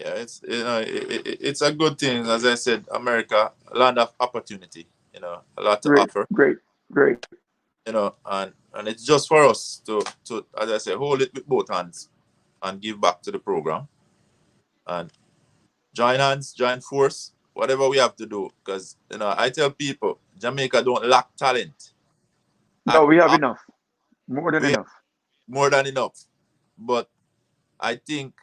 Yeah, it's a good thing. As I said, America, a land of opportunity. A lot to offer. Great. And it's just for us to as I say, hold it with both hands and give back to the program and join hands, join force, whatever we have to do. Because I tell people, Jamaica don't lack talent. No, we have enough, more than enough. More than enough. But I think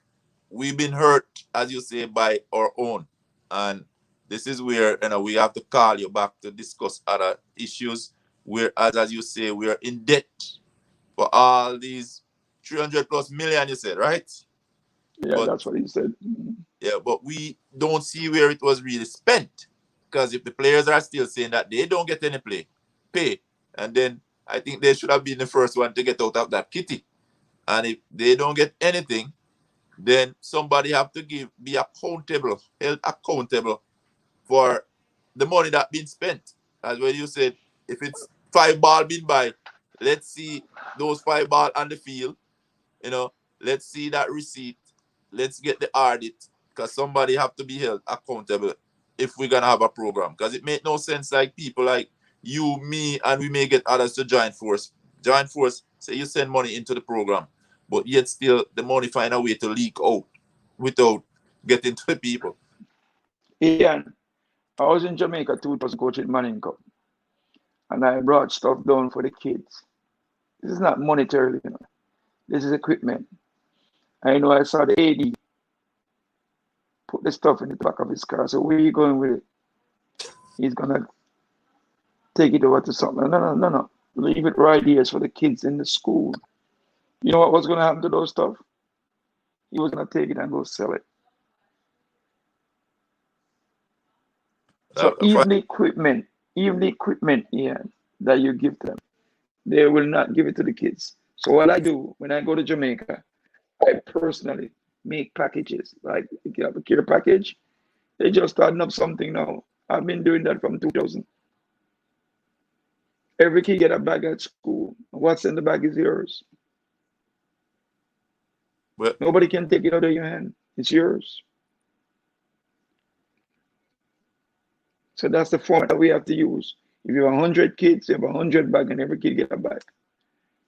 we've been hurt, as you say, by our own. And this is where we have to call you back to discuss other issues. Whereas, as you say, we are in debt for all these 300 plus million, you said, right? Yeah, that's what he said. Yeah, but we don't see where it was really spent. Because if the players are still saying that they don't get any pay, and then I think they should have been the first one to get out of that kitty. And if they don't get anything, then somebody have to be accountable, held accountable for the money that been spent. As when you said, if it's 5 ball been by, let's see those 5 ball on the field. Let's see that receipt. Let's get the audit, because somebody have to be held accountable if we're gonna have a program. Because it make no sense like people like you, me, and we may get others to join force. Join force, say you send money into the program, but yet still the money find a way to leak out without getting to the people. Ian, I was in Jamaica 2000 coaching Manning Cup, and I brought stuff down for the kids. This is not monetary, This is equipment. I I saw the AD put the stuff in the back of his car. So where are you going with it? He's gonna take it over to something. No. Leave it right here for the kids in the school. You know what was gonna happen to those stuff? He was gonna take it and go sell it. So even the equipment, Ian, that you give them, they will not give it to the kids. So what I do when I go to Jamaica, I personally make packages. Like if you have a care package, they just starting up something now. I've been doing that from 2000. Every kid get a bag at school. What's in the bag is yours. But nobody can take it out of your hand. It's yours. So that's the format that we have to use. If you have 100 kids, you have 100 bags, and every kid get a bag.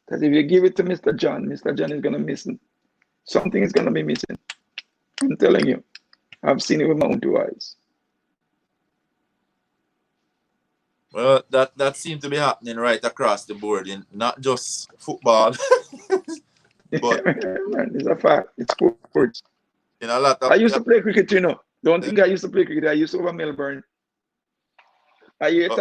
Because if you give it to Mr. John is going to miss it. Something is going to be missing. I'm telling you. I've seen it with my own 2 eyes. Well, that seems to be happening right across the board, in not just football, but it's a fact. It's sports. In a lot of, I used to play cricket, Don't think I used to play cricket. I used to over Melbourne. I used to